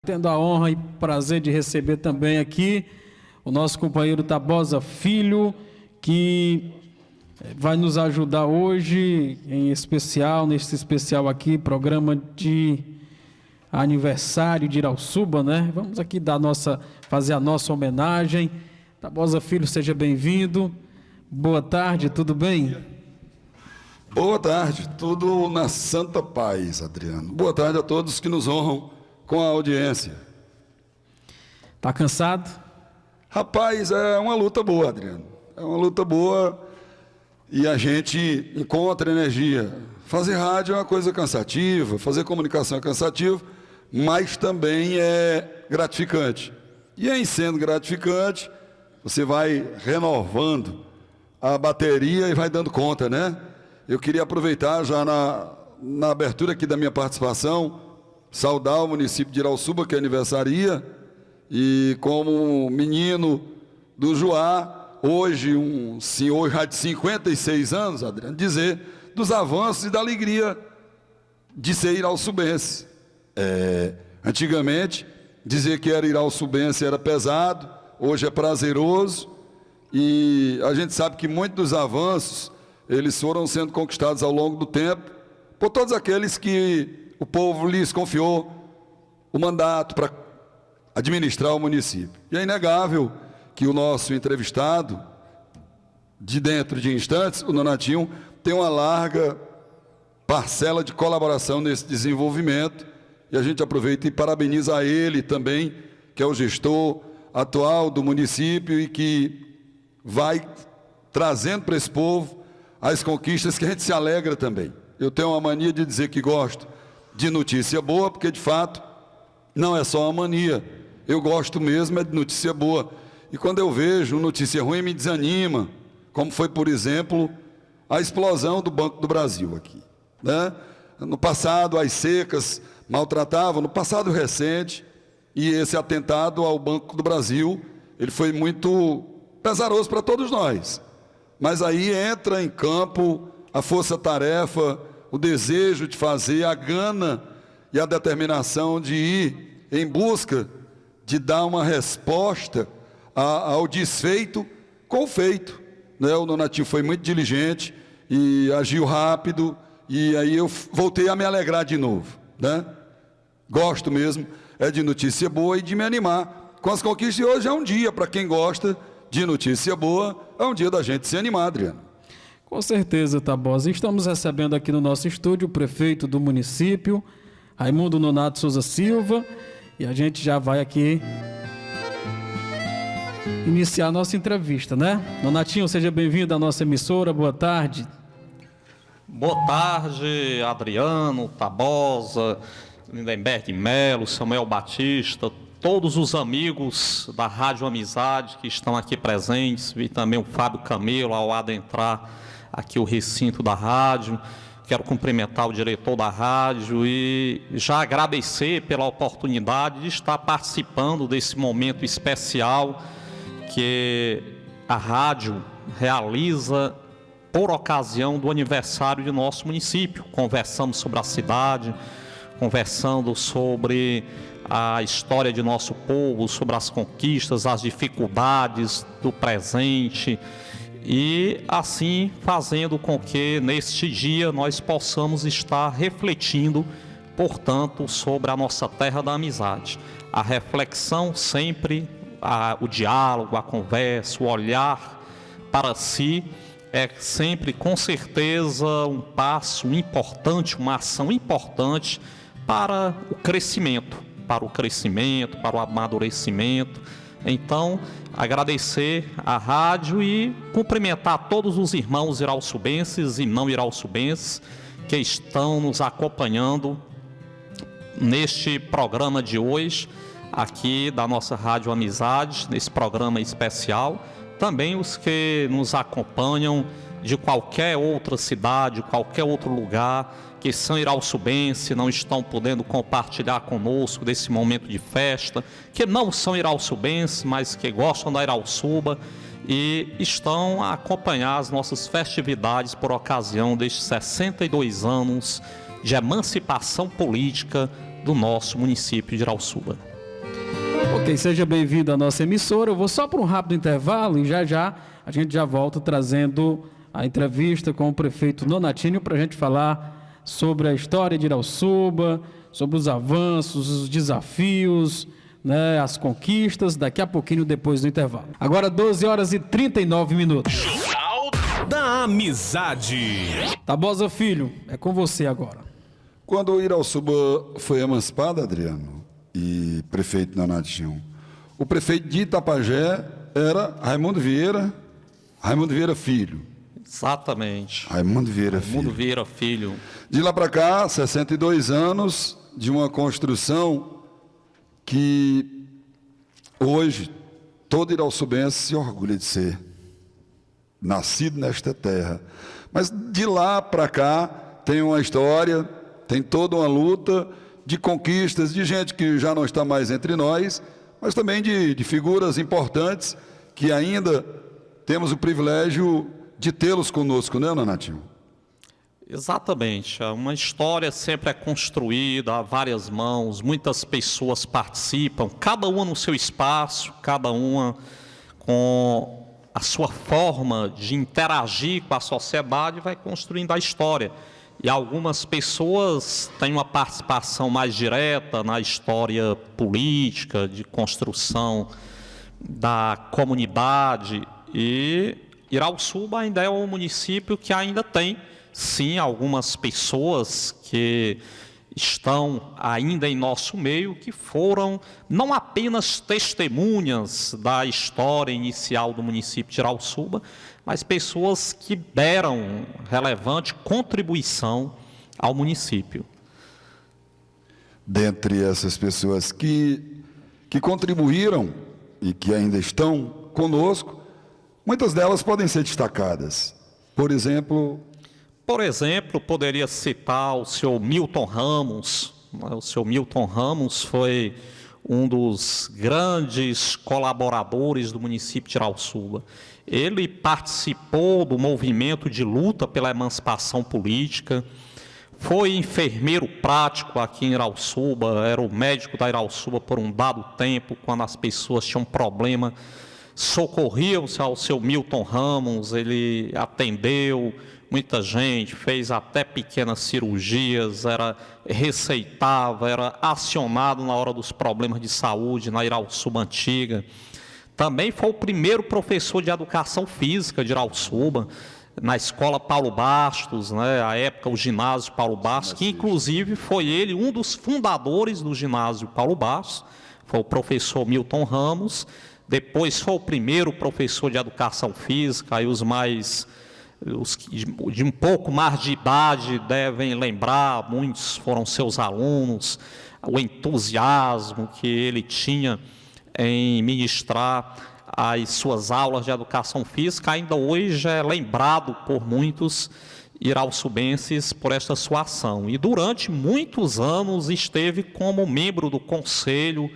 Tendo a honra e prazer de receber também aqui o nosso companheiro Tabosa Filho, que vai nos ajudar hoje, em especial, nesse especial aqui, programa de aniversário de Irauçuba, né? Vamos aqui fazer a nossa homenagem. Tabosa Filho, seja bem-vindo. Boa tarde, tudo bem? Boa tarde, tudo na santa paz, Adriano. Boa tarde a todos que nos honram com a audiência. Tá cansado? Rapaz, é uma luta boa, Adriano. É uma luta boa e a gente encontra energia. Fazer rádio é uma coisa cansativa, fazer comunicação é cansativo, mas também é gratificante. E em sendo gratificante, você vai renovando a bateria e vai dando conta, né? Eu queria aproveitar já na abertura aqui da minha participação, saudar o município de Irauçuba, que aniversaria, e como menino do Juá, hoje um senhor já de 56 anos, Adriano, dizer dos avanços e da alegria de ser irauçubense. Antigamente, dizer que era irauçubense era pesado, hoje é prazeroso, e a gente sabe que muitos dos avanços, eles foram sendo conquistados ao longo do tempo, por todos aqueles que o povo lhes confiou o mandato para administrar o município. E é inegável que o nosso entrevistado, de dentro de instantes, o Nonatinho, tem uma larga parcela de colaboração nesse desenvolvimento, e a gente aproveita e parabeniza a ele também, que é o gestor atual do município e que vai trazendo para esse povo as conquistas que a gente se alegra também. Eu tenho uma mania de dizer que gosto de notícia boa, porque de fato não é só uma mania. Eu gosto mesmo de notícia boa. E quando eu vejo notícia ruim, me desanima, como foi, por exemplo, a explosão do Banco do Brasil aqui, né? No passado, as secas maltratavam, no passado recente, e esse atentado ao Banco do Brasil, ele foi muito pesaroso para todos nós. Mas aí entra em campo a força-tarefa, o desejo de fazer, a gana e a determinação de ir em busca de dar uma resposta ao desfeito com o feito, né? O Nonatinho foi muito diligente e agiu rápido, e aí eu voltei a me alegrar de novo, né? Gosto mesmo de notícia boa e de me animar com as conquistas. E hoje é um dia, para quem gosta de notícia boa, é um dia da gente se animar, Adriano. Com certeza, Tabosa. Estamos recebendo aqui no nosso estúdio o prefeito do município, Raimundo Nonato Souza Silva, e a gente já vai aqui iniciar a nossa entrevista, né? Nonatinho, seja bem-vindo à nossa emissora, boa tarde. Boa tarde, Adriano, Tabosa, Lindenberg de Melo, Samuel Batista, todos os amigos da Rádio Amizade que estão aqui presentes, e também o Fábio Camelo ao adentrar aqui o recinto da rádio. Quero cumprimentar o diretor da rádio e já agradecer pela oportunidade de estar participando desse momento especial que a rádio realiza por ocasião do aniversário de nosso município. Conversamos sobre a cidade, conversando sobre a história de nosso povo, sobre as conquistas, as dificuldades do presente, e assim fazendo com que neste dia nós possamos estar refletindo, portanto, sobre a nossa terra da amizade. A reflexão sempre, o diálogo, a conversa, o olhar para si é sempre, com certeza, um passo importante, uma ação importante para o crescimento, para o amadurecimento. Então, agradecer à rádio e cumprimentar todos os irmãos irauçubenses e não irauçubenses que estão nos acompanhando neste programa de hoje, aqui da nossa Rádio Amizade, nesse programa especial. Também os que nos acompanham de qualquer outra cidade, qualquer outro lugar, que são irauçubenses, não estão podendo compartilhar conosco desse momento de festa, que não são irauçubenses, mas que gostam da Irauçuba e estão a acompanhar as nossas festividades por ocasião destes 62 anos de emancipação política do nosso município de Irauçuba. Ok, seja bem-vindo à nossa emissora. Eu vou só para um rápido intervalo e já a gente já volta trazendo a entrevista com o prefeito Nonatinho para a gente falar sobre a história de Irauçuba, sobre os avanços, os desafios, né, as conquistas, daqui a pouquinho depois do intervalo. Agora 12 horas e 39 minutos. Jornal da Amizade. Tabosa Filho, é com você agora. Quando o Irauçuba foi emancipado, Adriano, e prefeito Nonatinho, o prefeito de Itapajé era Raimundo Vieira Filho. Exatamente. Raimundo Vieira Filho. Raimundo Vieira Filho. De lá para cá, 62 anos de uma construção que hoje todo irauçubense se orgulha de ser nascido nesta terra. Mas de lá para cá tem uma história, tem toda uma luta de conquistas, de gente que já não está mais entre nós, mas também de figuras importantes que ainda temos o privilégio de tê-los conosco, né, Nonatinho? Exatamente. Uma história sempre é construída a várias mãos, muitas pessoas participam, cada uma no seu espaço, cada uma com a sua forma de interagir com a sociedade, vai construindo a história. E algumas pessoas têm uma participação mais direta na história política, de construção da comunidade. E Irauçuba ainda é um município que ainda tem, sim, algumas pessoas que estão ainda em nosso meio, que foram não apenas testemunhas da história inicial do município de Irauçuba, mas pessoas que deram relevante contribuição ao município. Dentre essas pessoas que contribuíram e que ainda estão conosco, muitas delas podem ser destacadas. Por exemplo, Poderia citar o senhor Milton Ramos. O senhor Milton Ramos foi um dos grandes colaboradores do município de Irauçuba. Ele participou do movimento de luta pela emancipação política, foi enfermeiro prático aqui em Irauçuba, era o médico da Irauçuba por um dado tempo, quando as pessoas tinham problema, socorriam-se ao seu Milton Ramos, ele atendeu muita gente, fez até pequenas cirurgias, receitava, era acionado na hora dos problemas de saúde na Irauçuba antiga. Também foi o primeiro professor de educação física de Irauçuba, na escola Paulo Bastos, né, à época o ginásio Paulo Bastos, que inclusive foi ele um dos fundadores do ginásio Paulo Bastos, foi o professor Milton Ramos. Depois foi o primeiro professor de educação física, aí os de um pouco mais de idade devem lembrar, muitos foram seus alunos, o entusiasmo que ele tinha em ministrar as suas aulas de educação física, ainda hoje é lembrado por muitos irauçubenses por esta sua ação. E durante muitos anos esteve como membro do conselho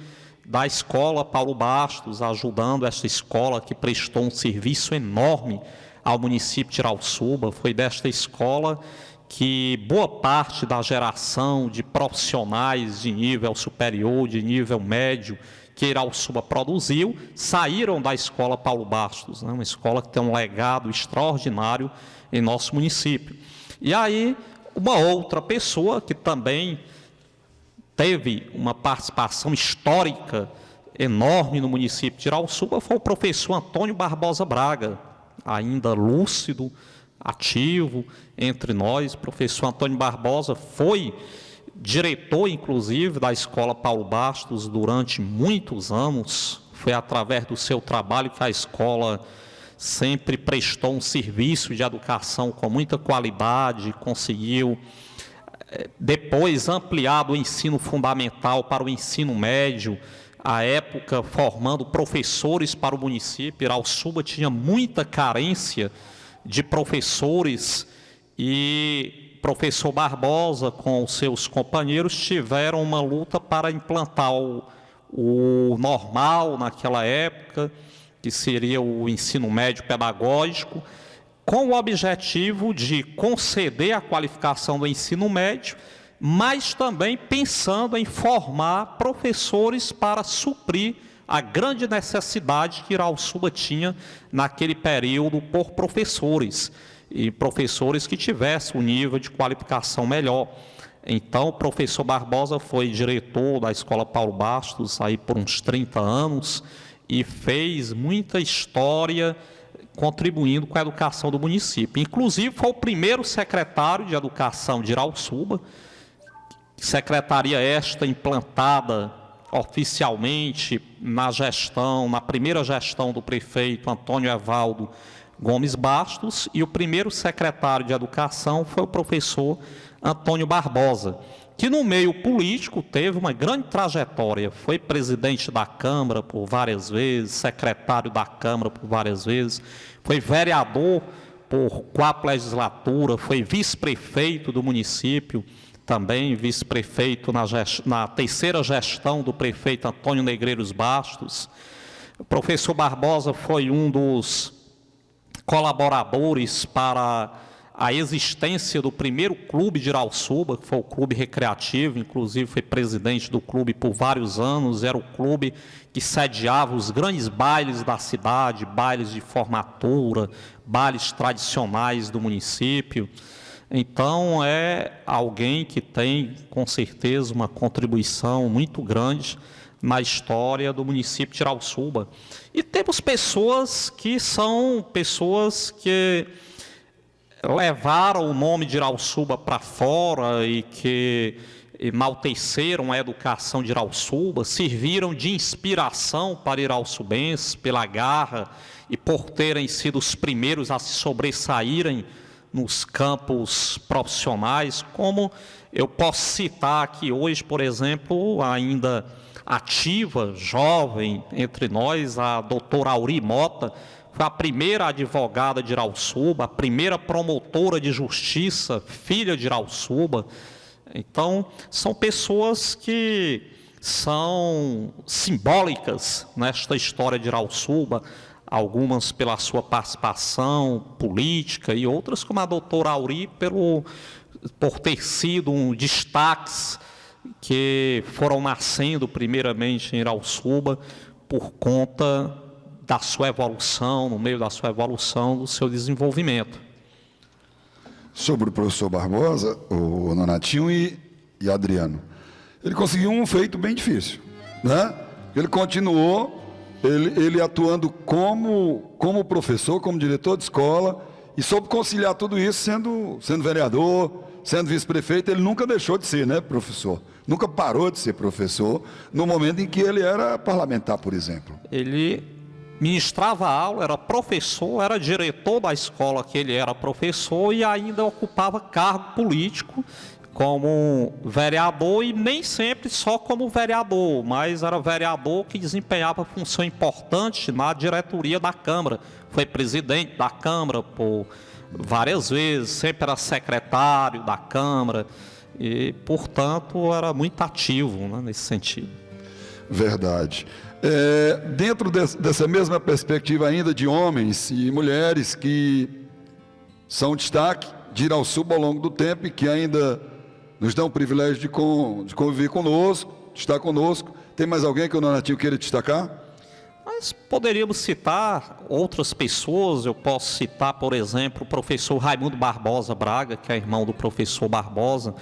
da escola Paulo Bastos, ajudando essa escola que prestou um serviço enorme ao município de Irauçuba. Foi desta escola que boa parte da geração de profissionais de nível superior, de nível médio, que Irauçuba produziu, saíram da escola Paulo Bastos, né? Uma escola que tem um legado extraordinário em nosso município. E aí, uma outra pessoa que também teve uma participação histórica enorme no município de Irauçuba foi o professor Antônio Barbosa Braga, ainda lúcido, ativo entre nós. O professor Antônio Barbosa foi diretor, inclusive, da escola Paulo Bastos durante muitos anos. Foi através do seu trabalho que a escola sempre prestou um serviço de educação com muita qualidade, conseguiu depois ampliar do ensino fundamental para o ensino médio, à época formando professores para o município. Irauçuba tinha muita carência de professores e professor Barbosa com os seus companheiros tiveram uma luta para implantar o normal naquela época, que seria o ensino médio pedagógico, com o objetivo de conceder a qualificação do ensino médio mas também pensando em formar professores para suprir a grande necessidade que Irauçuba tinha naquele período por professores, e professores que tivessem um nível de qualificação melhor. Então, o professor Barbosa foi diretor da Escola Paulo Bastos aí por uns 30 anos e fez muita história contribuindo com a educação do município. Inclusive, foi o primeiro secretário de Educação de Irauçuba, secretaria esta implantada oficialmente na primeira gestão do prefeito Antônio Evaldo Gomes Bastos, e o primeiro secretário de Educação foi o professor Antônio Barbosa, que no meio político teve uma grande trajetória, foi presidente da Câmara por várias vezes, secretário da Câmara por várias vezes, foi vereador por 4 legislaturas, foi vice-prefeito do município, também vice-prefeito na terceira gestão do prefeito Antônio Negreiros Bastos. O professor Barbosa foi um dos colaboradores para a existência do primeiro clube de Irauçuba, que foi o clube recreativo, inclusive foi presidente do clube por vários anos, era o clube que sediava os grandes bailes da cidade, bailes de formatura, bailes tradicionais do município. Então, é alguém que tem, com certeza, uma contribuição muito grande na história do município de Irauçuba. E temos pessoas que são pessoas que levaram o nome de Irauçuba para fora e que enalteceram a educação de Irauçuba, serviram de inspiração para irauçubenses pela garra e por terem sido os primeiros a se sobressaírem nos campos profissionais, como eu posso citar aqui hoje, por exemplo, ainda ativa, jovem entre nós, a doutora Auri Mota, foi a primeira advogada de Irauçuba, a primeira promotora de justiça, filha de Irauçuba. Então, são pessoas que são simbólicas nesta história de Irauçuba, algumas pela sua participação política e outras, como a doutora Auri, por ter sido um destaques que foram nascendo primeiramente em Irauçuba por conta da sua evolução, no meio da sua evolução, do seu desenvolvimento. Sobre o professor Barbosa, o Nonatinho e Adriano, ele conseguiu um feito bem difícil, né? Ele continuou, ele atuando como professor, como diretor de escola, e soube conciliar tudo isso sendo vereador, sendo vice-prefeito. Ele nunca deixou de ser, né, professor? Nunca parou de ser professor, no momento em que ele era parlamentar, por exemplo. Ele ministrava aula, era professor, era diretor da escola que ele era professor e ainda ocupava cargo político como vereador, e nem sempre só como vereador, mas era vereador que desempenhava função importante na diretoria da Câmara. Foi presidente da Câmara por várias vezes, sempre era secretário da Câmara e, portanto, era muito ativo, né, nesse sentido. Verdade. Dentro dessa mesma perspectiva ainda de homens e mulheres que são destaque de Irauçuba ao longo do tempo e que ainda nos dão o privilégio de conviver conosco, de estar conosco, tem mais alguém que o Nonatinho queira destacar? Mas poderíamos citar outras pessoas. Eu posso citar, por exemplo, o professor Raimundo Barbosa Braga, que é irmão do professor Barbosa.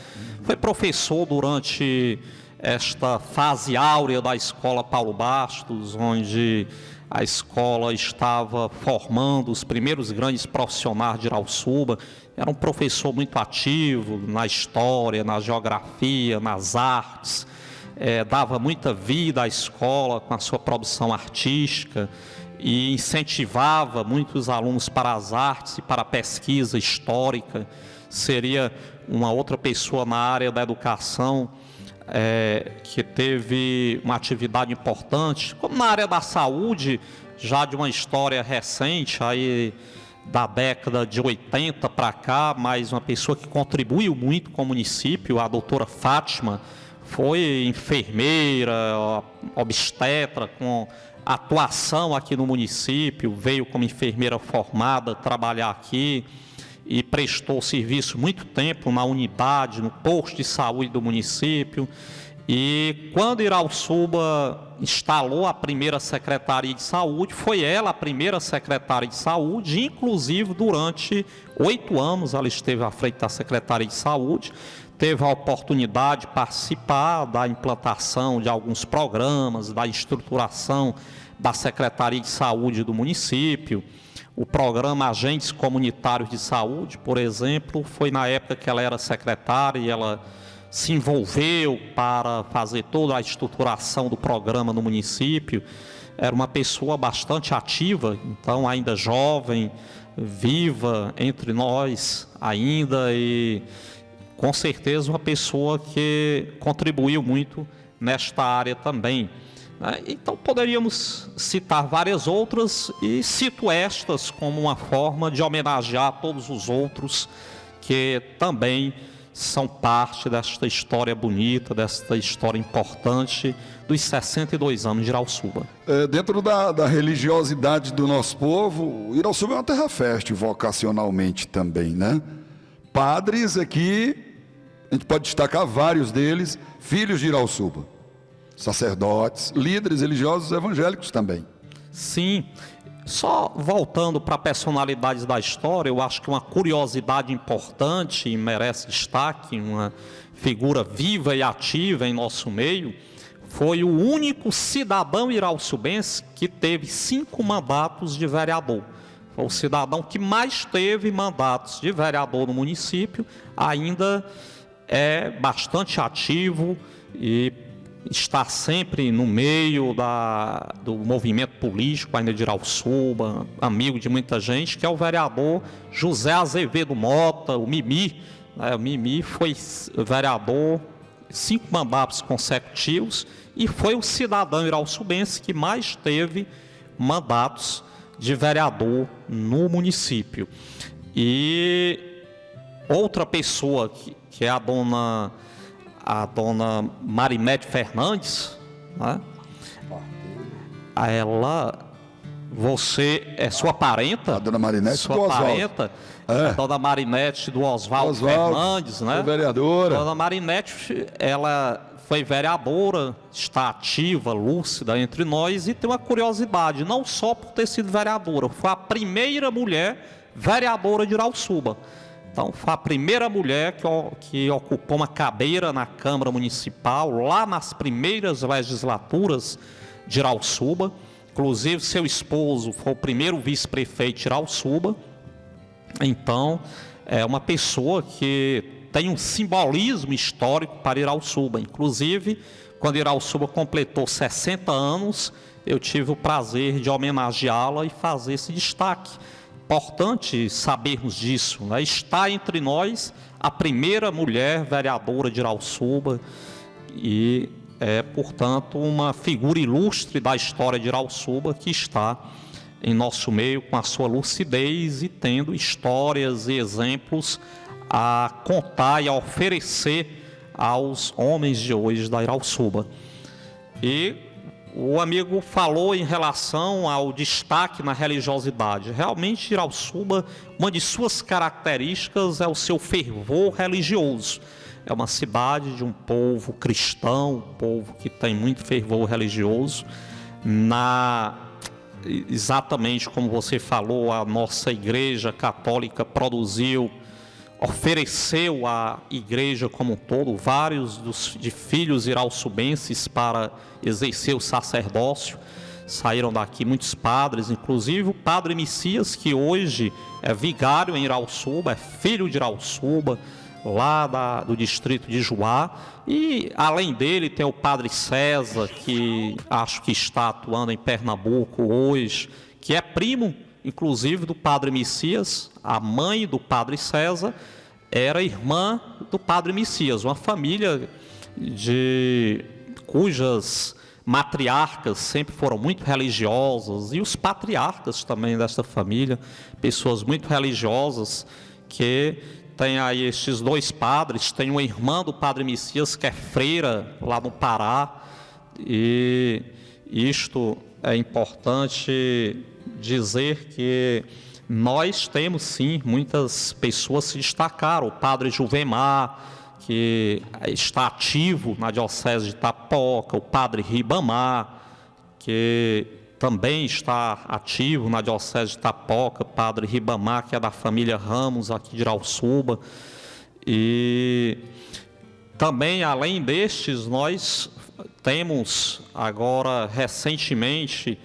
Foi professor durante esta fase áurea da Escola Paulo Bastos, onde a escola estava formando os primeiros grandes profissionais de Irauçuba. Era um professor muito ativo na história, na geografia, nas artes. Dava muita vida à escola com a sua produção artística e incentivava muitos alunos para as artes e para a pesquisa histórica. Seria uma outra pessoa na área da educação que teve uma atividade importante, como na área da saúde, já de uma história recente, aí da década de 80 para cá, mas uma pessoa que contribuiu muito com o município, a doutora Fátima, foi enfermeira, obstetra, com atuação aqui no município, veio como enfermeira formada trabalhar aqui e prestou serviço muito tempo na unidade, no posto de saúde do município. E quando Irauçuba instalou a primeira Secretaria de Saúde, foi ela a primeira secretária de saúde, inclusive durante 8 anos ela esteve à frente da Secretaria de Saúde, teve a oportunidade de participar da implantação de alguns programas, da estruturação da Secretaria de Saúde do município. O programa Agentes Comunitários de Saúde, por exemplo, foi na época que ela era secretária e ela se envolveu para fazer toda a estruturação do programa no município. Era uma pessoa bastante ativa, então ainda jovem, viva entre nós ainda, e com certeza uma pessoa que contribuiu muito nesta área também. Então poderíamos citar várias outras e cito estas como uma forma de homenagear todos os outros que também são parte desta história bonita, desta história importante dos 62 anos de Irauçuba. Dentro da religiosidade do nosso povo, Irauçuba é uma terra fértil vocacionalmente também, né? Padres aqui, a gente pode destacar vários deles, filhos de Irauçuba, sacerdotes, líderes religiosos evangélicos também. Sim. Só voltando para personalidades da história, eu acho que uma curiosidade importante e merece destaque, uma figura viva e ativa em nosso meio, foi o único cidadão irauçubense que teve 5 mandatos de vereador. Foi o cidadão que mais teve mandatos de vereador no município, ainda é bastante ativo e está sempre no meio do movimento político ainda de Irauçuba, amigo de muita gente, que é o vereador José Azevedo Mota, o Mimi. O Mimi foi vereador 5 mandatos consecutivos e foi o cidadão irauçubense que mais teve mandatos de vereador no município. E outra pessoa que é a dona Marinete Fernandes, né? Você é sua parenta? A dona Marinete sua do Oswaldo. parenta, a dona Marinete do Oswaldo Fernandes, né? Vereadora. Dona Marinete, ela foi vereadora, está ativa, lúcida entre nós, e tem uma curiosidade, não só por ter sido vereadora, foi a primeira mulher vereadora de Irauçuba. Então, foi a primeira mulher que ocupou uma cadeira na Câmara Municipal, lá nas primeiras legislaturas de Irauçuba. Inclusive, seu esposo foi o primeiro vice-prefeito de Irauçuba. Então, é uma pessoa que tem um simbolismo histórico para Irauçuba. Inclusive, quando Irauçuba completou 60 anos, eu tive o prazer de homenageá-la e fazer esse destaque. Importante sabermos disso, né? Está entre nós a primeira mulher vereadora de Irauçuba e é, portanto, uma figura ilustre da história de Irauçuba que está em nosso meio com a sua lucidez e tendo histórias e exemplos a contar e a oferecer aos homens de hoje da Irauçuba. E o amigo falou em relação ao destaque na religiosidade. Realmente, Irauçuba, uma de suas características é o seu fervor religioso. É uma cidade de um povo cristão, um povo que tem muito fervor religioso. Exatamente como você falou, a nossa igreja católica ofereceu à igreja como um todo vários de filhos irauçubenses para exercer o sacerdócio. Saíram daqui muitos padres, inclusive o padre Messias, que hoje é vigário em Irauçuba, é filho de Irauçuba, lá do distrito de Juá. E além dele tem o padre César, que acho que está atuando em Pernambuco hoje, que é primo inclusive do padre Messias. A mãe do padre César era irmã do padre Messias, uma família cujas matriarcas sempre foram muito religiosas, e os patriarcas também desta família, pessoas muito religiosas, que tem aí estes 2 padres. Tem uma irmã do padre Messias que é freira lá no Pará, e isto é importante dizer que nós temos sim, muitas pessoas se destacaram. O padre Juvemar, que está ativo na Diocese de Itapoca, o padre Ribamar, que também está ativo na Diocese de Itapoca, padre Ribamar, que é da família Ramos, aqui de Irauçuba. E também, além destes, nós temos agora, recentemente,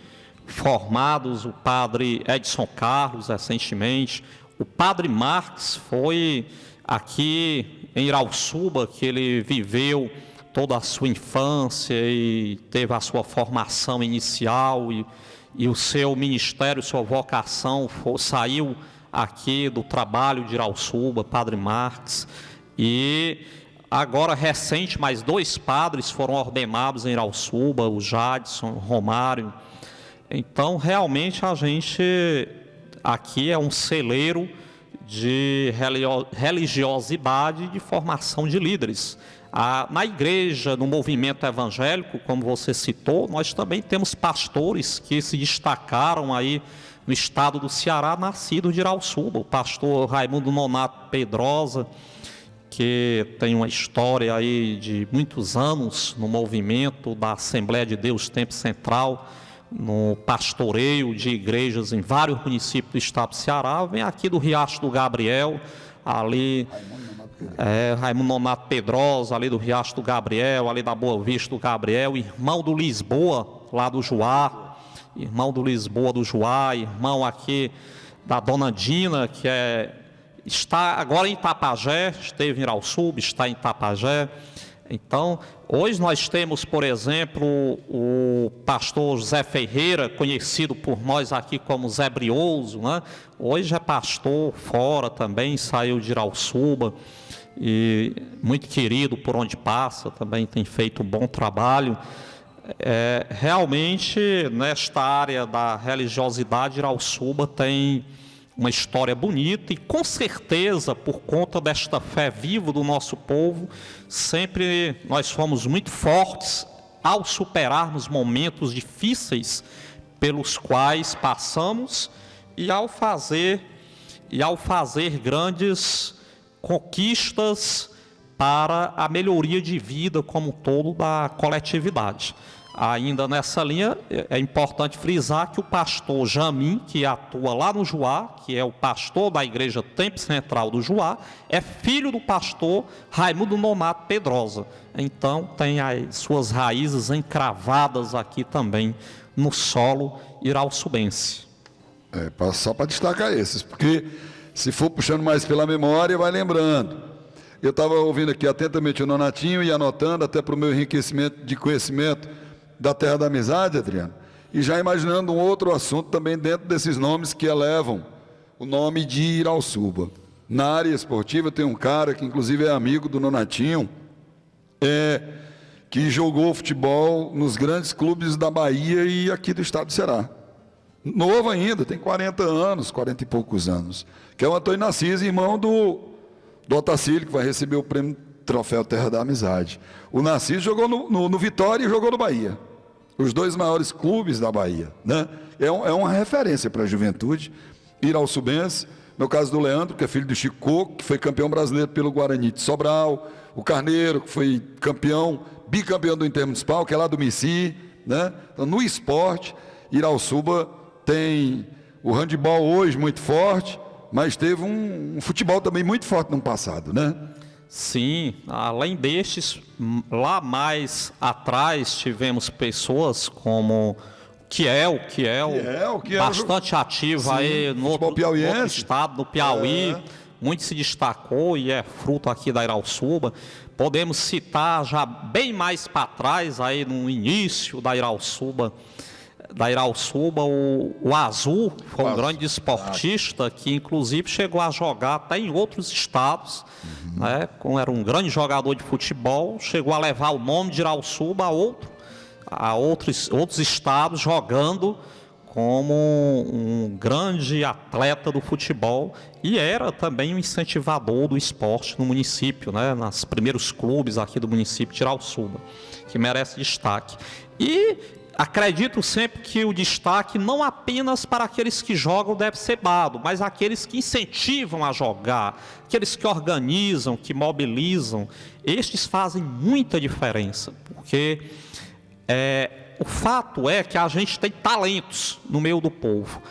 formados o padre Edson Carlos, recentemente. O padre Marques foi aqui em Irauçuba, que ele viveu toda a sua infância e teve a sua formação inicial e o seu ministério, sua vocação saiu aqui do trabalho de Irauçuba, padre Marques. E agora, recente, mais 2 padres foram ordenados em Irauçuba, o Jadson, o Romário. Então, realmente, a gente aqui é um celeiro de religiosidade e de formação de líderes. Na igreja, no movimento evangélico, como você citou, nós também temos pastores que se destacaram aí no estado do Ceará, nascidos de Irauçuba. O pastor Raimundo Nonato Pedrosa, que tem uma história aí de muitos anos no movimento da Assembleia de Deus Tempo Central, no pastoreio de igrejas em vários municípios do estado do Ceará, vem aqui do Riacho do Gabriel, ali Raimundo Nonato Pedrosa, ali do Riacho do Gabriel, ali da Boa Vista do Gabriel, irmão do Lisboa, lá do Juá, irmão do Lisboa do Juá, irmão aqui da Dona Dina, que está agora em Itapajé, esteve em Irauçuba, está em Itapajé. Então, hoje nós temos, por exemplo, o pastor José Ferreira, conhecido por nós aqui como Zé Brioso, né? Hoje é pastor fora também, saiu de Irauçuba, e muito querido por onde passa, também tem feito um bom trabalho. Realmente, nesta área da religiosidade, Irauçuba tem uma história bonita e, com certeza, por conta desta fé viva do nosso povo, sempre nós fomos muito fortes ao superarmos momentos difíceis pelos quais passamos e ao fazer grandes conquistas para a melhoria de vida como um todo da coletividade. Ainda nessa linha, é importante frisar que o pastor Jamin, que atua lá no Juá, que é o pastor da Igreja Tempo Central do Juá, é filho do pastor Raimundo Nonato Pedrosa. Então, tem as suas raízes encravadas aqui também no solo irauçubense. Só para destacar esses, porque se for puxando mais pela memória, vai lembrando. Eu estava ouvindo aqui atentamente o Nonatinho e anotando até para o meu enriquecimento de conhecimento da Terra da Amizade, Adriano, e já imaginando um outro assunto também dentro desses nomes que elevam o nome de Irauçuba. Na área esportiva tem um cara que inclusive é amigo do Nonatinho, que jogou futebol nos grandes clubes da Bahia e aqui do estado do Ceará. Novo ainda, tem 40 anos, 40 e poucos anos, que é o Antônio Nassis, irmão do Otacílio, que vai receber o prêmio Troféu Terra da Amizade. O Nassis jogou no Vitória e jogou no Bahia. Os 2 maiores clubes da Bahia, né? É uma referência para a juventude irauçubense. No caso do Leandro, que é filho do Chico Coco, que foi campeão brasileiro pelo Guarani de Sobral. O Carneiro, que foi bicampeão do Intermunicipal, que é lá do Mici, né? Então, no esporte, Irauçuba tem o handebol hoje muito forte, mas teve um futebol também muito forte no passado, né? Sim, além destes, lá mais atrás tivemos pessoas como Kiel, bastante ativo aí no outro estado, no Piauí, muito se destacou e é fruto aqui da Irauçuba. Podemos citar já bem mais para trás, aí no início da Irauçuba, o Azul, foi um grande esportista que inclusive chegou a jogar até em outros estados, né? Era um grande jogador de futebol, chegou a levar o nome de Irauçuba a outros estados, jogando como um grande atleta do futebol, e era também um incentivador do esporte no município, né? Nos primeiros clubes aqui do município de Irauçuba, que merece destaque. E acredito sempre que o destaque não apenas para aqueles que jogam deve ser dado, mas aqueles que incentivam a jogar, aqueles que organizam, que mobilizam. Estes fazem muita diferença, porque o fato é que a gente tem talentos no meio do povo.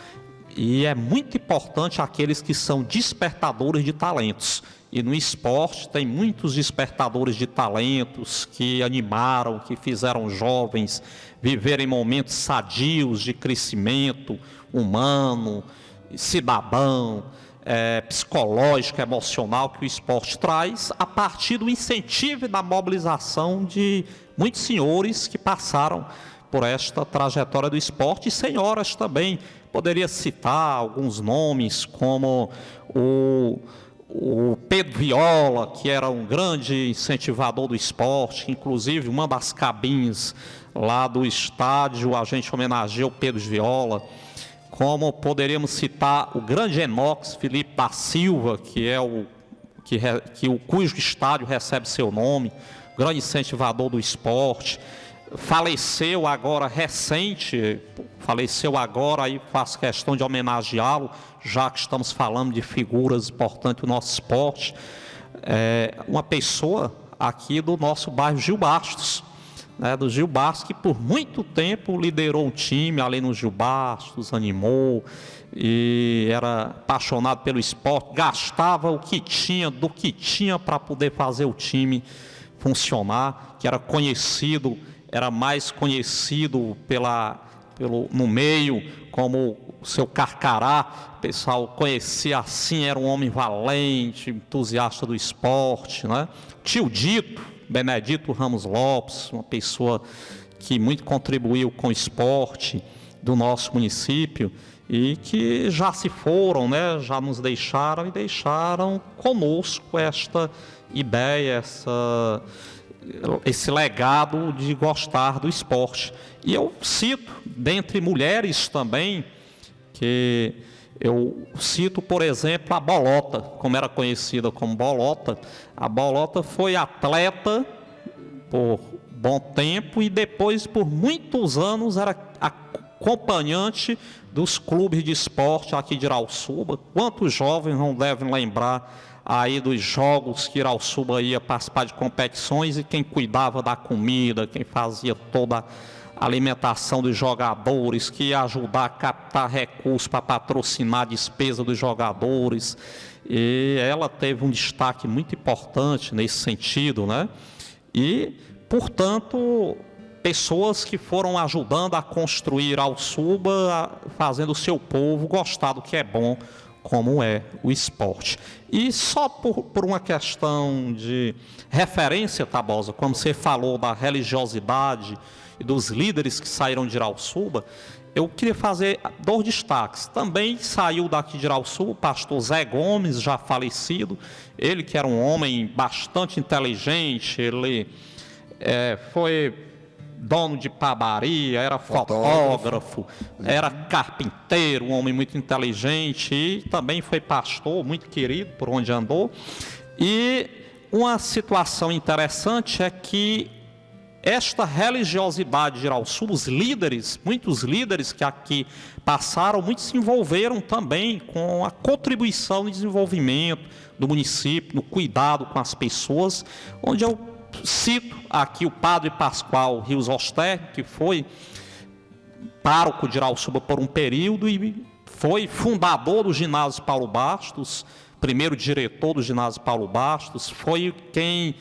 E é muito importante aqueles que são despertadores de talentos. E no esporte tem muitos despertadores de talentos que animaram, que fizeram jovens viverem momentos sadios de crescimento humano, cidadão, psicológico, emocional que o esporte traz, a partir do incentivo e da mobilização de muitos senhores que passaram por esta trajetória do esporte, e senhoras também. Poderia citar alguns nomes, como o Pedro Viola, que era um grande incentivador do esporte, inclusive uma das cabines lá do estádio, a gente homenageia o Pedro Viola. Como poderíamos citar o grande Enox Felipe da Silva, cujo estádio recebe seu nome, grande incentivador do esporte. Faleceu agora, aí faço questão de homenageá-lo, já que estamos falando de figuras importantes do nosso esporte. Uma pessoa aqui do nosso bairro Gil Bastos, do Gil Bastos, que por muito tempo liderou um time ali no Gil Bastos, animou, e era apaixonado pelo esporte, gastava o que tinha, do que tinha para poder fazer o time funcionar, que era mais conhecido no meio como o seu Carcará. O pessoal conhecia assim, era um homem valente, entusiasta do esporte, né? Tio Dito, Benedito Ramos Lopes, uma pessoa que muito contribuiu com o esporte do nosso município e que já se foram, né? Já nos deixaram e deixaram conosco esta ideia, esse legado de gostar do esporte. E eu cito, dentre mulheres também, que eu cito, por exemplo, a Bolota, como era conhecida como Bolota. A Bolota foi atleta por bom tempo e depois, por muitos anos, era acompanhante dos clubes de esporte aqui de Irauçuba. Quantos jovens não devem lembrar aí dos jogos que Irauçuba ia participar de competições, e quem cuidava da comida, quem fazia toda a alimentação dos jogadores, que ia ajudar a captar recursos para patrocinar a despesa dos jogadores. E ela teve um destaque muito importante nesse sentido, né? E, portanto, pessoas que foram ajudando a construir Irauçuba, fazendo o seu povo gostar do que é bom, como é o esporte. E só por uma questão de referência, Tabosa, como você falou da religiosidade e dos líderes que saíram de Irauçuba, eu queria fazer 2 destaques. Também saiu daqui de Irauçuba o pastor Zé Gomes, já falecido, ele que era um homem bastante inteligente, ele foi dono de padaria, era fotógrafo, era carpinteiro, um homem muito inteligente, e também foi pastor, muito querido por onde andou. E uma situação interessante é que esta religiosidade de Irauçuba, os líderes, muitos líderes que aqui passaram, muitos se envolveram também com a contribuição e desenvolvimento do município, no cuidado com as pessoas, onde eu cito aqui o padre Pascoal Rios Oster, que foi pároco de Irauçuba por um período e foi fundador do ginásio Paulo Bastos, primeiro diretor do ginásio Paulo Bastos, foi quem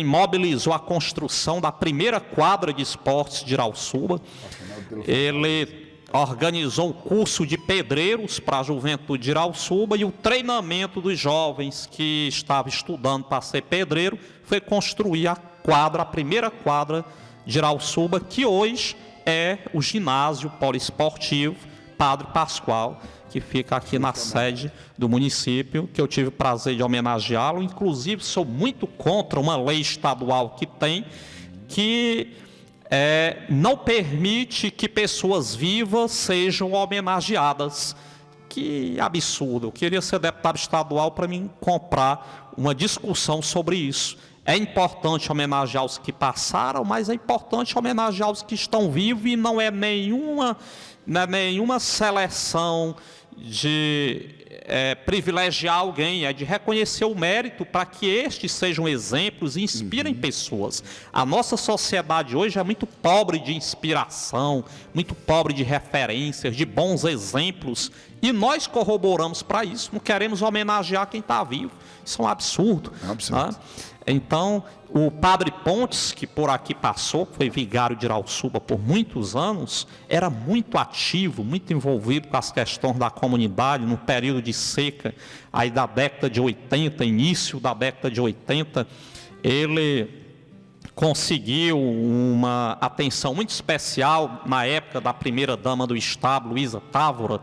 mobilizou a construção da primeira quadra de esportes de Irauçuba. Ele organizou o curso de pedreiros para a juventude de Irauçuba, e o treinamento dos jovens que estavam estudando para ser pedreiro foi construir a primeira quadra de Irauçuba, que hoje é o ginásio poliesportivo Padre Pascoal, que fica aqui na sede do município, que eu tive o prazer de homenageá-lo. Inclusive, sou muito contra uma lei estadual que não permite que pessoas vivas sejam homenageadas. Que absurdo! Eu queria ser deputado estadual para mim comprar uma discussão sobre isso. É importante homenagear os que passaram, mas é importante homenagear os que estão vivos, e não é nenhuma seleção de privilegiar alguém, é de reconhecer o mérito para que estes sejam exemplos e inspirem pessoas. A nossa sociedade hoje é muito pobre de inspiração, muito pobre de referências, de bons exemplos, e nós corroboramos para isso. Não queremos homenagear quem está vivo. Isso é um absurdo. É um absurdo. Né? Então, o padre Pontes, que por aqui passou, foi vigário de Irauçuba por muitos anos, era muito ativo, muito envolvido com as questões da comunidade no período de seca, aí da década de 80, início da década de 80, ele conseguiu uma atenção muito especial na época da primeira-dama do Estado, Luísa Távora,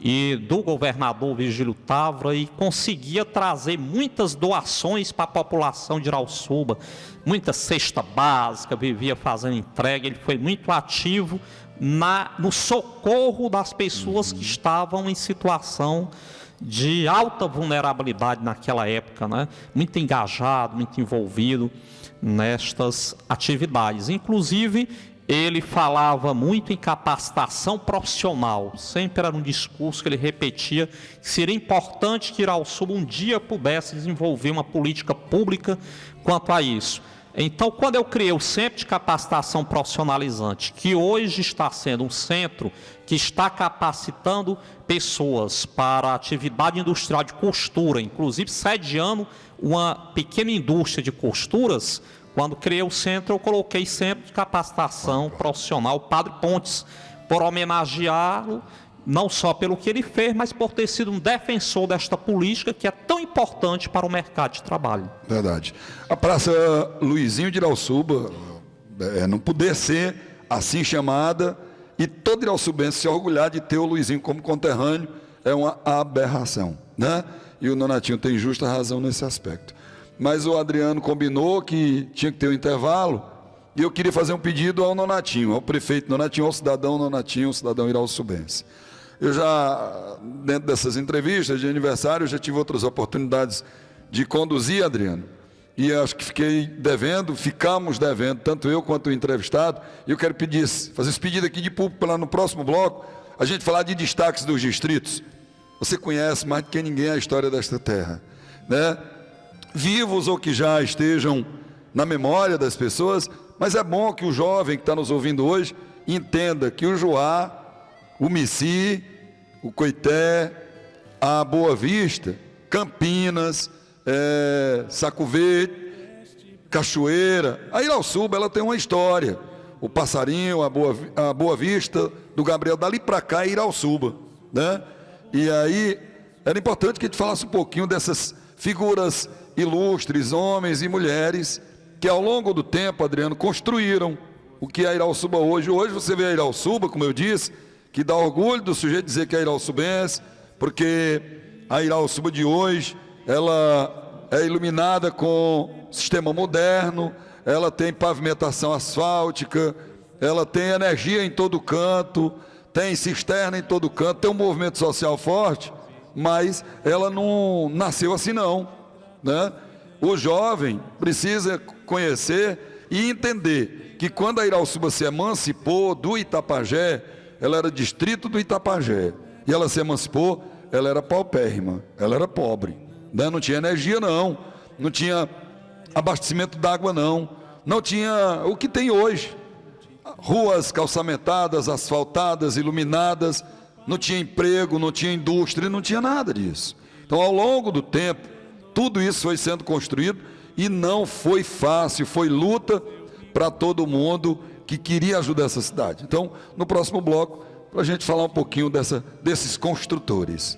e do governador Virgílio Távora, e conseguia trazer muitas doações para a população de Irauçuba, muita cesta básica, vivia fazendo entrega. Ele foi muito ativo no socorro das pessoas que estavam em situação de alta vulnerabilidade naquela época, né? Muito engajado, muito envolvido nestas atividades. Inclusive, ele falava muito em capacitação profissional. Sempre era um discurso que ele repetia que seria importante que Irauçuba um dia pudesse desenvolver uma política pública quanto a isso. Então, quando eu criei o Centro de Capacitação Profissionalizante, que hoje está sendo um centro que está capacitando pessoas para a atividade industrial de costura, inclusive sediando uma pequena indústria de costuras, quando criei o centro, eu coloquei Centro de Capacitação Profissional Padre Pontes, por homenageá-lo, não só pelo que ele fez, mas por ter sido um defensor desta política que é tão importante para o mercado de trabalho. Verdade. A Praça Luizinho de Irauçuba não poder ser assim chamada, e todo irauçubense se orgulhar de ter o Luizinho como conterrâneo, é uma aberração, né? E o Nonatinho tem justa razão nesse aspecto. Mas o Adriano combinou que tinha que ter um intervalo, e eu queria fazer um pedido ao Nonatinho, ao prefeito Nonatinho, ao cidadão Nonatinho, ao cidadão irauçubense. Eu já, dentro dessas entrevistas de aniversário, já tive outras oportunidades de conduzir, Adriano, e acho que ficamos devendo, tanto eu quanto o entrevistado, e eu quero fazer esse pedido aqui de público, lá no próximo bloco, a gente falar de destaques dos distritos. Você conhece mais do que ninguém a história desta terra, né? Vivos ou que já estejam na memória das pessoas, mas é bom que o jovem que está nos ouvindo hoje entenda que o Juá, o Mici, o Coité, a Boa Vista, Campinas, Sacuvê, Cachoeira, a Irauçuba, ela tem uma história. O Passarinho, a Boa Vista, do Gabriel, dali para cá é Irauçuba, né? E aí, era importante que a gente falasse um pouquinho dessas figuras ilustres, homens e mulheres, que ao longo do tempo, Adriano, construíram o que é a Irauçuba hoje. Hoje você vê a Irauçuba, como eu disse, que dá orgulho do sujeito dizer que é irauçubense, porque a Irauçuba de hoje, ela é iluminada com sistema moderno, ela tem pavimentação asfáltica, ela tem energia em todo canto, tem cisterna em todo canto, tem um movimento social forte, mas ela não nasceu assim não, né? O jovem precisa conhecer e entender que quando a Irauçuba se emancipou do Itapajé, ela era distrito do Itapajé, e ela se emancipou, ela era paupérrima, ela era pobre, né? Não tinha energia não tinha abastecimento d'água não tinha o que tem hoje, ruas calçamentadas, asfaltadas, iluminadas, não tinha emprego, não tinha indústria, não tinha nada disso. Então, ao longo do tempo, tudo isso foi sendo construído, e não foi fácil, foi luta para todo mundo que queria ajudar essa cidade. Então, no próximo bloco, para a gente falar um pouquinho desses construtores.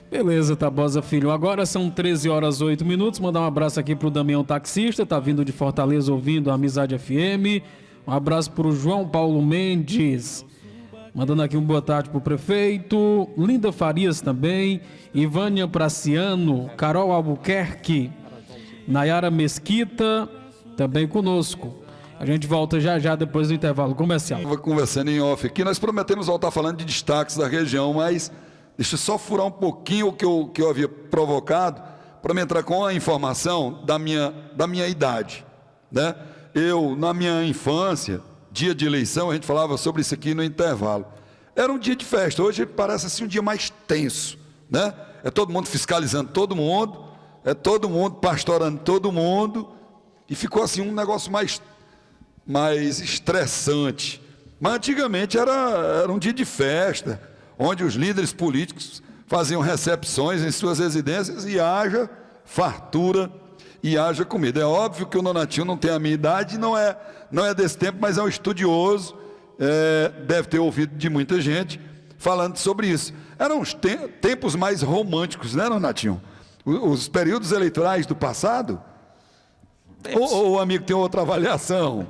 Beleza, Tabosa Filho. Agora são 13h08. Mandar um abraço aqui para o Damião Taxista, tá vindo de Fortaleza ouvindo a Amizade FM. Um abraço para o João Paulo Mendes, mandando aqui um boa tarde para o prefeito. Linda Farias também, Ivânia Praciano, Carol Albuquerque, Nayara Mesquita, também conosco. A gente volta já depois do intervalo comercial. Conversando em off aqui, nós prometemos voltar falando de destaques da região, mas deixa eu só furar um pouquinho o que eu havia provocado, me entrar com a informação da minha idade, né? Eu, na minha infância, dia de eleição, a gente falava sobre isso aqui no intervalo. Era um dia de festa, hoje parece assim um dia mais tenso, né? É todo mundo fiscalizando todo mundo, é todo mundo pastorando todo mundo, e ficou assim um negócio mais estressante. Mas antigamente era um dia de festa, onde os líderes políticos faziam recepções em suas residências e haja fartura e haja comida. É óbvio que o Nonatinho não tem a minha idade, não é desse tempo, mas é um estudioso, deve ter ouvido de muita gente falando sobre isso. Eram os tempos mais românticos, né, Nonatinho? Os períodos eleitorais do passado? Ou o amigo tem outra avaliação?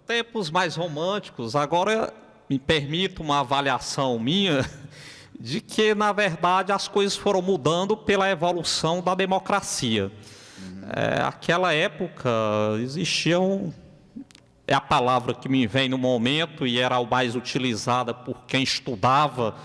Tempos mais românticos. Agora, me permito uma avaliação minha de que, na verdade, as coisas foram mudando pela evolução da democracia. Aquela época existiam, é a palavra que me vem no momento e era a mais utilizada por quem estudava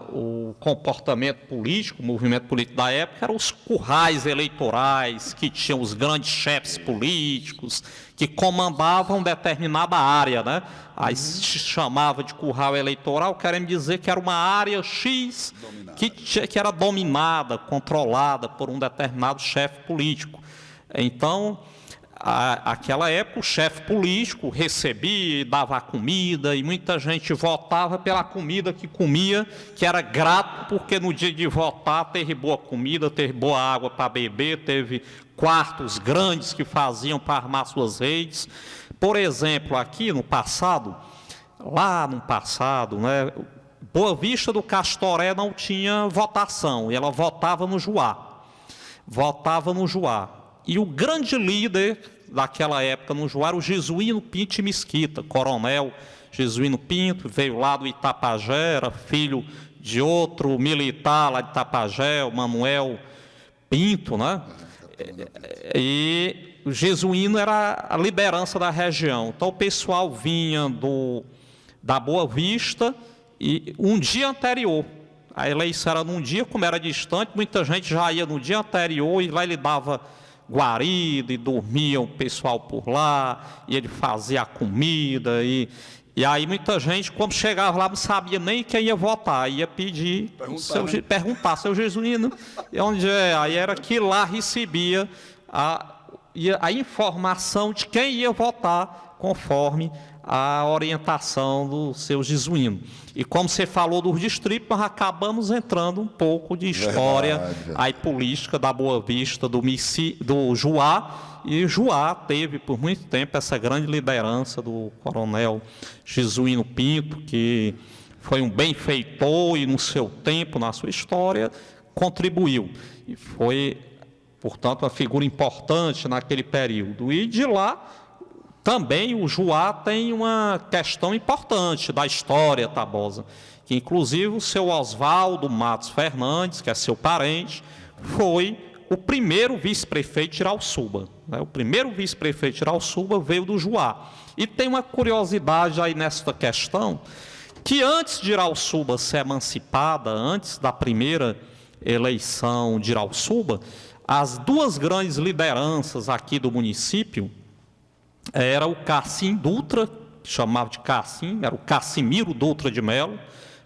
o comportamento político, o movimento político da época, eram os currais eleitorais, que tinham os grandes chefes políticos, que comandavam determinada área, né? Aí se chamava de curral eleitoral, querendo dizer que era uma área X que era dominada, controlada por um determinado chefe político. Então, naquela época, o chefe político recebia e dava a comida, e muita gente votava pela comida que comia, que era grato, porque no dia de votar teve boa comida, teve boa água para beber, teve quartos grandes que faziam para armar suas redes. Por exemplo, aqui no passado, né, Boa Vista do Castoré não tinha votação, ela votava no Juá. E o grande líder daquela época no Juá era o Jesuíno Pinto de Mesquita, coronel Jesuíno Pinto, veio lá do Itapajé, era filho de outro militar lá de Itapajé, o Manuel Pinto, né? E o Jesuíno era a liderança da região. Então o pessoal vinha da Boa Vista e um dia anterior, a eleição era num dia, como era distante, muita gente já ia no dia anterior e lá ele dava guarida e dormia o pessoal por lá, e ele fazia a comida, e aí muita gente, quando chegava lá, não sabia nem quem ia votar, ia pedir, perguntar, seu Jesuíno, onde é? Aí era que lá recebia a informação de quem ia votar, conforme a orientação do seu Jesuíno. E como você falou dos distritos, nós acabamos entrando um pouco de história aí política da Boa Vista, do Juá, e Juá teve por muito tempo essa grande liderança do coronel Jesuíno Pinto, que foi um benfeitor e no seu tempo, na sua história, contribuiu. E foi, portanto, uma figura importante naquele período. E de lá também o Juá tem uma questão importante da história tabosa, que inclusive o seu Oswaldo Matos Fernandes, que é seu parente, foi o primeiro vice-prefeito de Irauçuba. O primeiro vice-prefeito de Irauçuba veio do Juá. E tem uma curiosidade aí nessa questão, que antes de Irauçuba ser emancipada, antes da primeira eleição de Irauçuba, as duas grandes lideranças aqui do município era o Cassim Dutra, que chamava de Cassim, era o Cassimiro Dutra de Melo,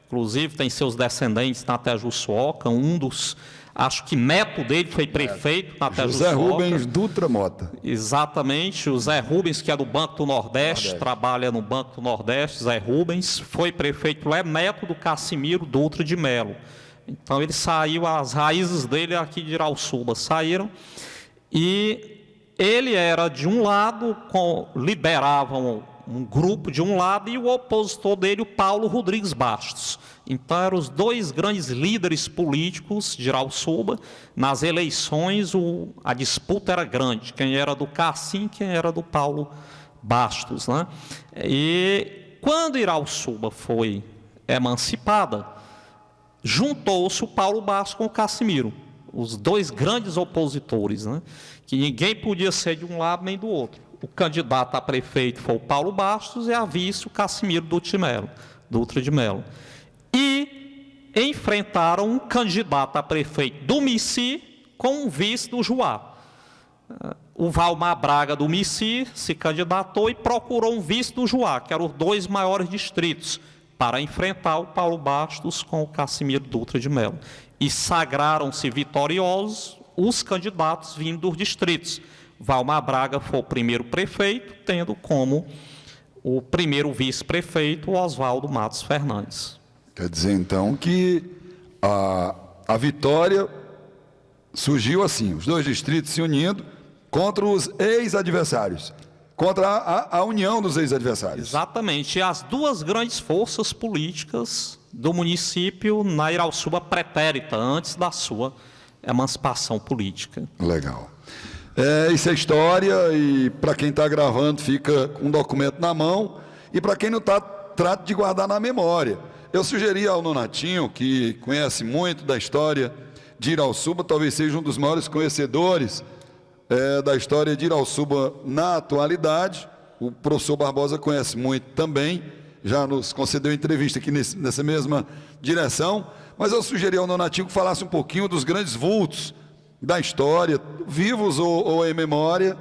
inclusive tem seus descendentes na Tejuçuoca, um dos, acho que neto dele foi prefeito na Tejuçuoca. José Rubens Dutra Mota. Exatamente, o Zé Rubens, que é do Banco do Nordeste, trabalha no Banco do Nordeste, Zé Rubens, foi prefeito lá, é neto do Cassimiro Dutra de Melo. Então ele saiu, as raízes dele aqui de Irauçuba saíram, e ele era de um lado, lideravam um grupo de um lado, e o opositor dele, o Paulo Rodrigues Bastos. Então eram os dois grandes líderes políticos de Irauçuba. Nas eleições a disputa era grande, quem era do Cassim, quem era do Paulo Bastos, né? E quando Irauçuba foi emancipada, juntou-se o Paulo Bastos com o Cassimiro, os dois grandes opositores, né? Que ninguém podia ser de um lado nem do outro. O candidato a prefeito foi o Paulo Bastos e a vice o Cassimiro Dutra de Melo. E enfrentaram um candidato a prefeito do Mici com um vice do Juá. O Valmar Braga do Mici se candidatou e procurou um vice do Juá, que eram os 2 maiores distritos, para enfrentar o Paulo Bastos com o Cassimiro Dutra de Melo. E sagraram-se vitoriosos os candidatos vindo dos distritos. Valmar Braga foi o primeiro prefeito, tendo como o primeiro vice-prefeito o Oswaldo Matos Fernandes. Quer dizer, então, que a vitória surgiu assim, os 2 distritos se unindo contra os ex-adversários, contra a união dos ex-adversários. Exatamente. E as 2 grandes forças políticas do município na Irauçuba pretérita, antes da sua emancipação política. Legal. Isso é história, e para quem está gravando fica um documento na mão, e para quem não está, trate de guardar na memória. Eu sugeri ao Nonatinho, que conhece muito da história de Irauçuba, talvez seja um dos maiores conhecedores da história de Irauçuba na atualidade. O professor Barbosa conhece muito também, já nos concedeu entrevista aqui nessa mesma direção, mas eu sugeri ao Nonatinho que falasse um pouquinho dos grandes vultos da história, vivos ou em memória,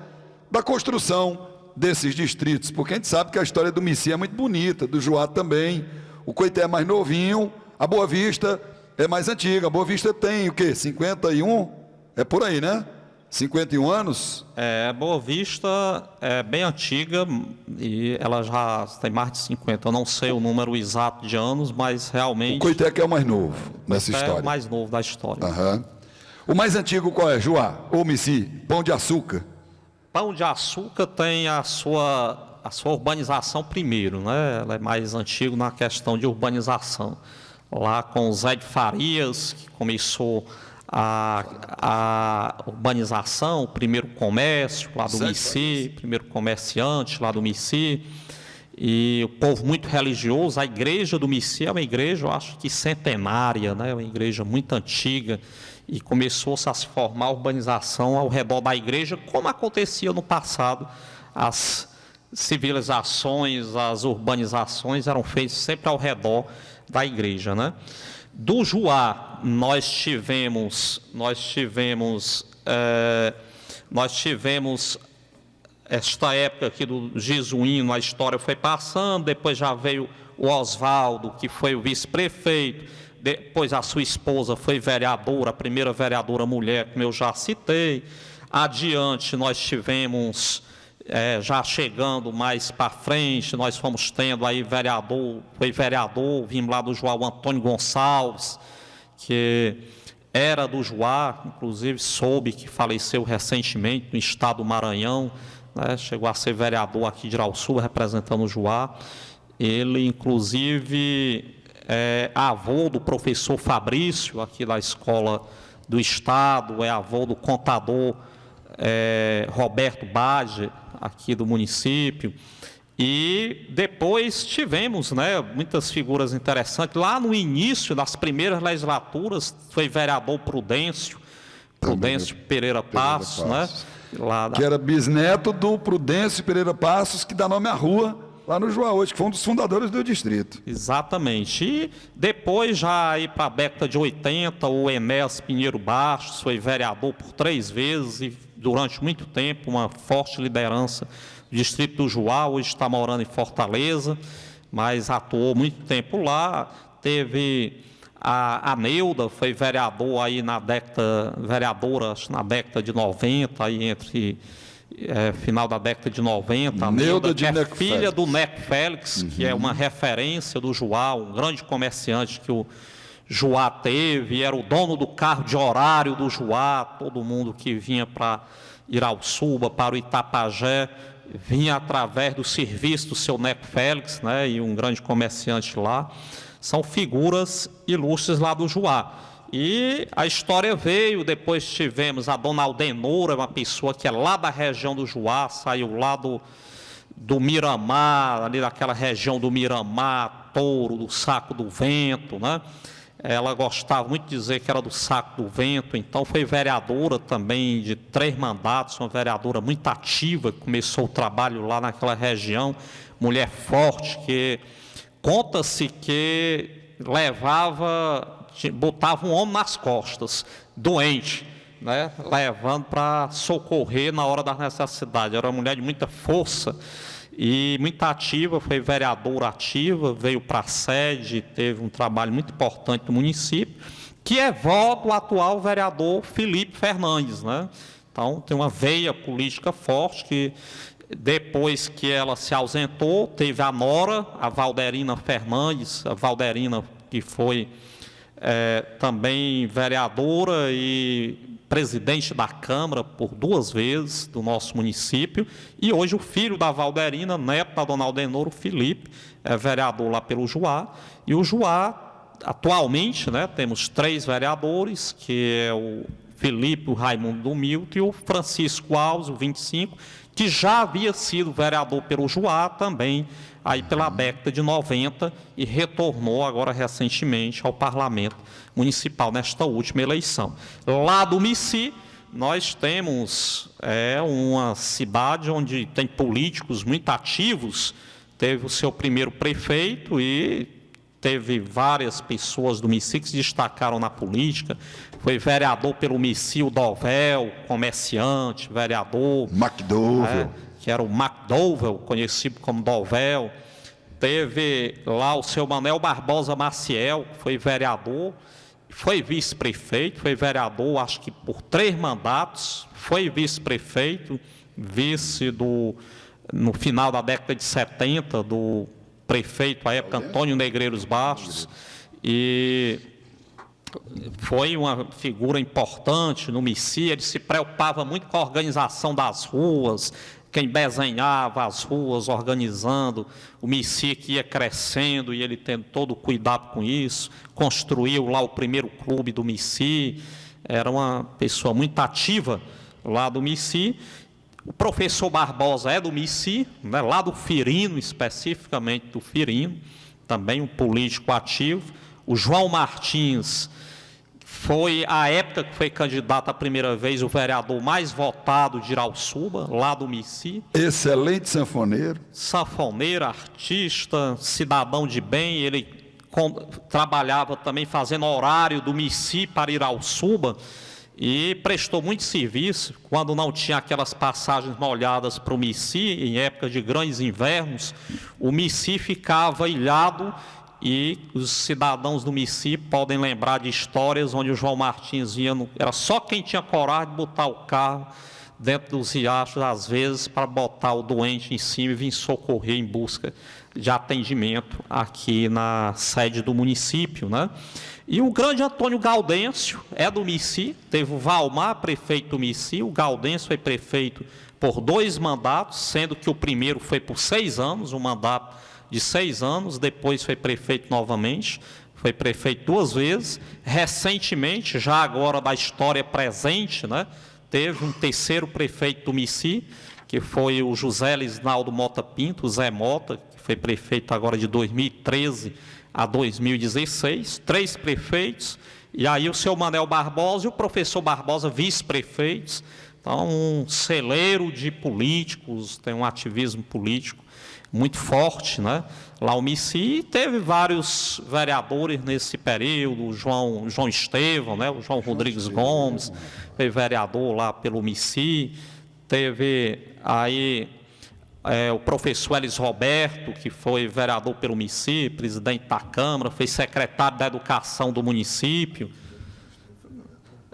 da construção desses distritos, porque a gente sabe que a história do Mici é muito bonita, do Juá também, o Coité é mais novinho, a Boa Vista é mais antiga, a Boa Vista tem o quê? 51? É por aí, né? 51 anos? Boa Vista é bem antiga e ela já tem mais de 50. Eu não sei o número exato de anos, mas realmente... O Coité que é o mais novo nessa história. É o mais novo da história. Uhum. O mais antigo qual é? Juá ou Mici? Pão de Açúcar? Pão de Açúcar tem a sua urbanização primeiro, né? Ela é mais antiga na questão de urbanização. Lá com o Zé de Farias, que começou a urbanização, o primeiro comércio lá do Mici, primeiro comerciante lá do Mici, e o povo muito religioso. A igreja do Mici é uma igreja, eu acho que centenária, né? Uma igreja muito antiga, e começou-se a se formar a urbanização ao redor da igreja, como acontecia no passado. As civilizações, as urbanizações eram feitas sempre ao redor da igreja, né? Do Juá, nós tivemos esta época aqui do Jesuíno, a história foi passando, depois já veio o Oswaldo, que foi o vice-prefeito, depois a sua esposa foi vereadora, a primeira vereadora mulher, como eu já citei. Adiante nós tivemos, já chegando mais para frente, nós fomos tendo aí vereador, vimos lá do Juá, o Antônio Gonçalves, que era do Juá, inclusive soube que faleceu recentemente no estado do Maranhão, né? Chegou a ser vereador aqui de Irauçuba, representando o Juá. Ele, inclusive, é avô do professor Fabrício, aqui da Escola do Estado, é avô do contador Roberto Bage, aqui do município. E depois tivemos, né, muitas figuras interessantes. Lá no início das primeiras legislaturas, foi vereador Prudêncio Pereira Passos, né? Que era bisneto do Prudêncio Pereira Passos, que dá nome à rua lá no Juá hoje, que foi um dos fundadores do distrito. Exatamente. E depois, já aí para a década de 80, o Enéas Pinheiro Bastos foi vereador por 3 vezes e durante muito tempo, uma forte liderança do distrito do Juá. Hoje está morando em Fortaleza, mas atuou muito tempo lá. Teve a Neuda, foi vereadora na década de 90, aí entre final da década de 90. A Neuda, que é filha do Neco Félix, que é uma referência do Juá, um grande comerciante que o Juá teve, era o dono do carro de horário do Juá. Todo mundo que vinha para Irauçuba, para o Itapajé, vinha através do serviço do seu Neco Félix, né, e um grande comerciante lá. São figuras ilustres lá do Juá. E a história veio, depois tivemos a dona Aldenora, uma pessoa que é lá da região do Juá, saiu lá do Miramar, ali daquela região do Miramar, Touro, do Saco do Vento, né? Ela gostava muito de dizer que era do Saco do Vento, então foi vereadora também de 3 mandatos, uma vereadora muito ativa, começou o trabalho lá naquela região, mulher forte, que conta-se que botava um homem nas costas, doente, né, levando para socorrer na hora da necessidade. Era uma mulher de muita força e muito ativa, foi vereadora ativa, veio para a sede, teve um trabalho muito importante no município, que é vó do atual vereador Felipe Fernandes, né? Então, tem uma veia política forte que, depois que ela se ausentou, teve a nora, a Valderina Fernandes, a Valderina que foi também vereadora e presidente da Câmara por 2 vezes do nosso município, e hoje o filho da Valderina, neto da dona Aldenor, o Felipe, é vereador lá pelo Juá, e o Juá, atualmente, né, temos 3 vereadores, que é o Felipe, o Raimundo do Milton e o Francisco Alves, o 25, que já havia sido vereador pelo Juá também, aí pela década de 90, e retornou agora recentemente ao Parlamento Municipal nesta última eleição. Lá do Mici, nós temos uma cidade onde tem políticos muito ativos, teve o seu primeiro prefeito e teve várias pessoas do Mici que se destacaram na política. Foi vereador pelo Mici, o Dovel, comerciante, vereador. McDowell. Que era o McDowell, conhecido como Dovel. Teve lá o seu Manel Barbosa Maciel, que foi vereador, foi vice-prefeito, foi vereador, acho que por 3 mandatos, foi vice-prefeito, no final da década de 70, do prefeito, à época, Antônio Negreiros Bastos, e foi uma figura importante no Mici. Ele se preocupava muito com a organização das ruas, quem desenhava as ruas, organizando, o Mici que ia crescendo e ele tendo todo o cuidado com isso, construiu lá o primeiro clube do Mici, era uma pessoa muito ativa lá do Mici. O professor Barbosa é do Mici, né, lá do Firino, especificamente do Firino, também um político ativo. O João Martins foi, à época que foi candidato a primeira vez, o vereador mais votado de Irauçuba, lá do Mici. Excelente sanfoneiro. Sanfoneiro, artista, cidadão de bem. Ele trabalhava também fazendo horário do Mici para Irauçuba e prestou muito serviço. Quando não tinha aquelas passagens molhadas para o Mici, em época de grandes invernos, o Mici ficava ilhado. E os cidadãos do Mici podem lembrar de histórias onde o João Martins ia, era só quem tinha coragem de botar o carro dentro dos riachos, às vezes, para botar o doente em cima e vir socorrer em busca de atendimento aqui na sede do município, né? E o grande Antônio Gaudêncio é do Mici, teve o Valmar, prefeito do Mici, o Gaudêncio foi prefeito por 2 mandatos, sendo que o primeiro foi por 6 anos, um mandato de 6 anos, depois foi prefeito novamente, foi prefeito 2 vezes, recentemente, já agora da história presente, né, teve um 3º prefeito do Mici, que foi o José Lisnaldo Mota Pinto, o Zé Mota, que foi prefeito agora de 2013 a 2016, 3 prefeitos, e aí o seu Manel Barbosa e o professor Barbosa, vice-prefeitos. Então, um celeiro de políticos, tem um ativismo político muito forte, né? Lá o Mici teve vários vereadores nesse período, o João Estevão, né? O João Rodrigues Gomes, foi vereador lá pelo Mici, teve aí o professor Elis Roberto, que foi vereador pelo Mici, presidente da Câmara, foi secretário da Educação do município.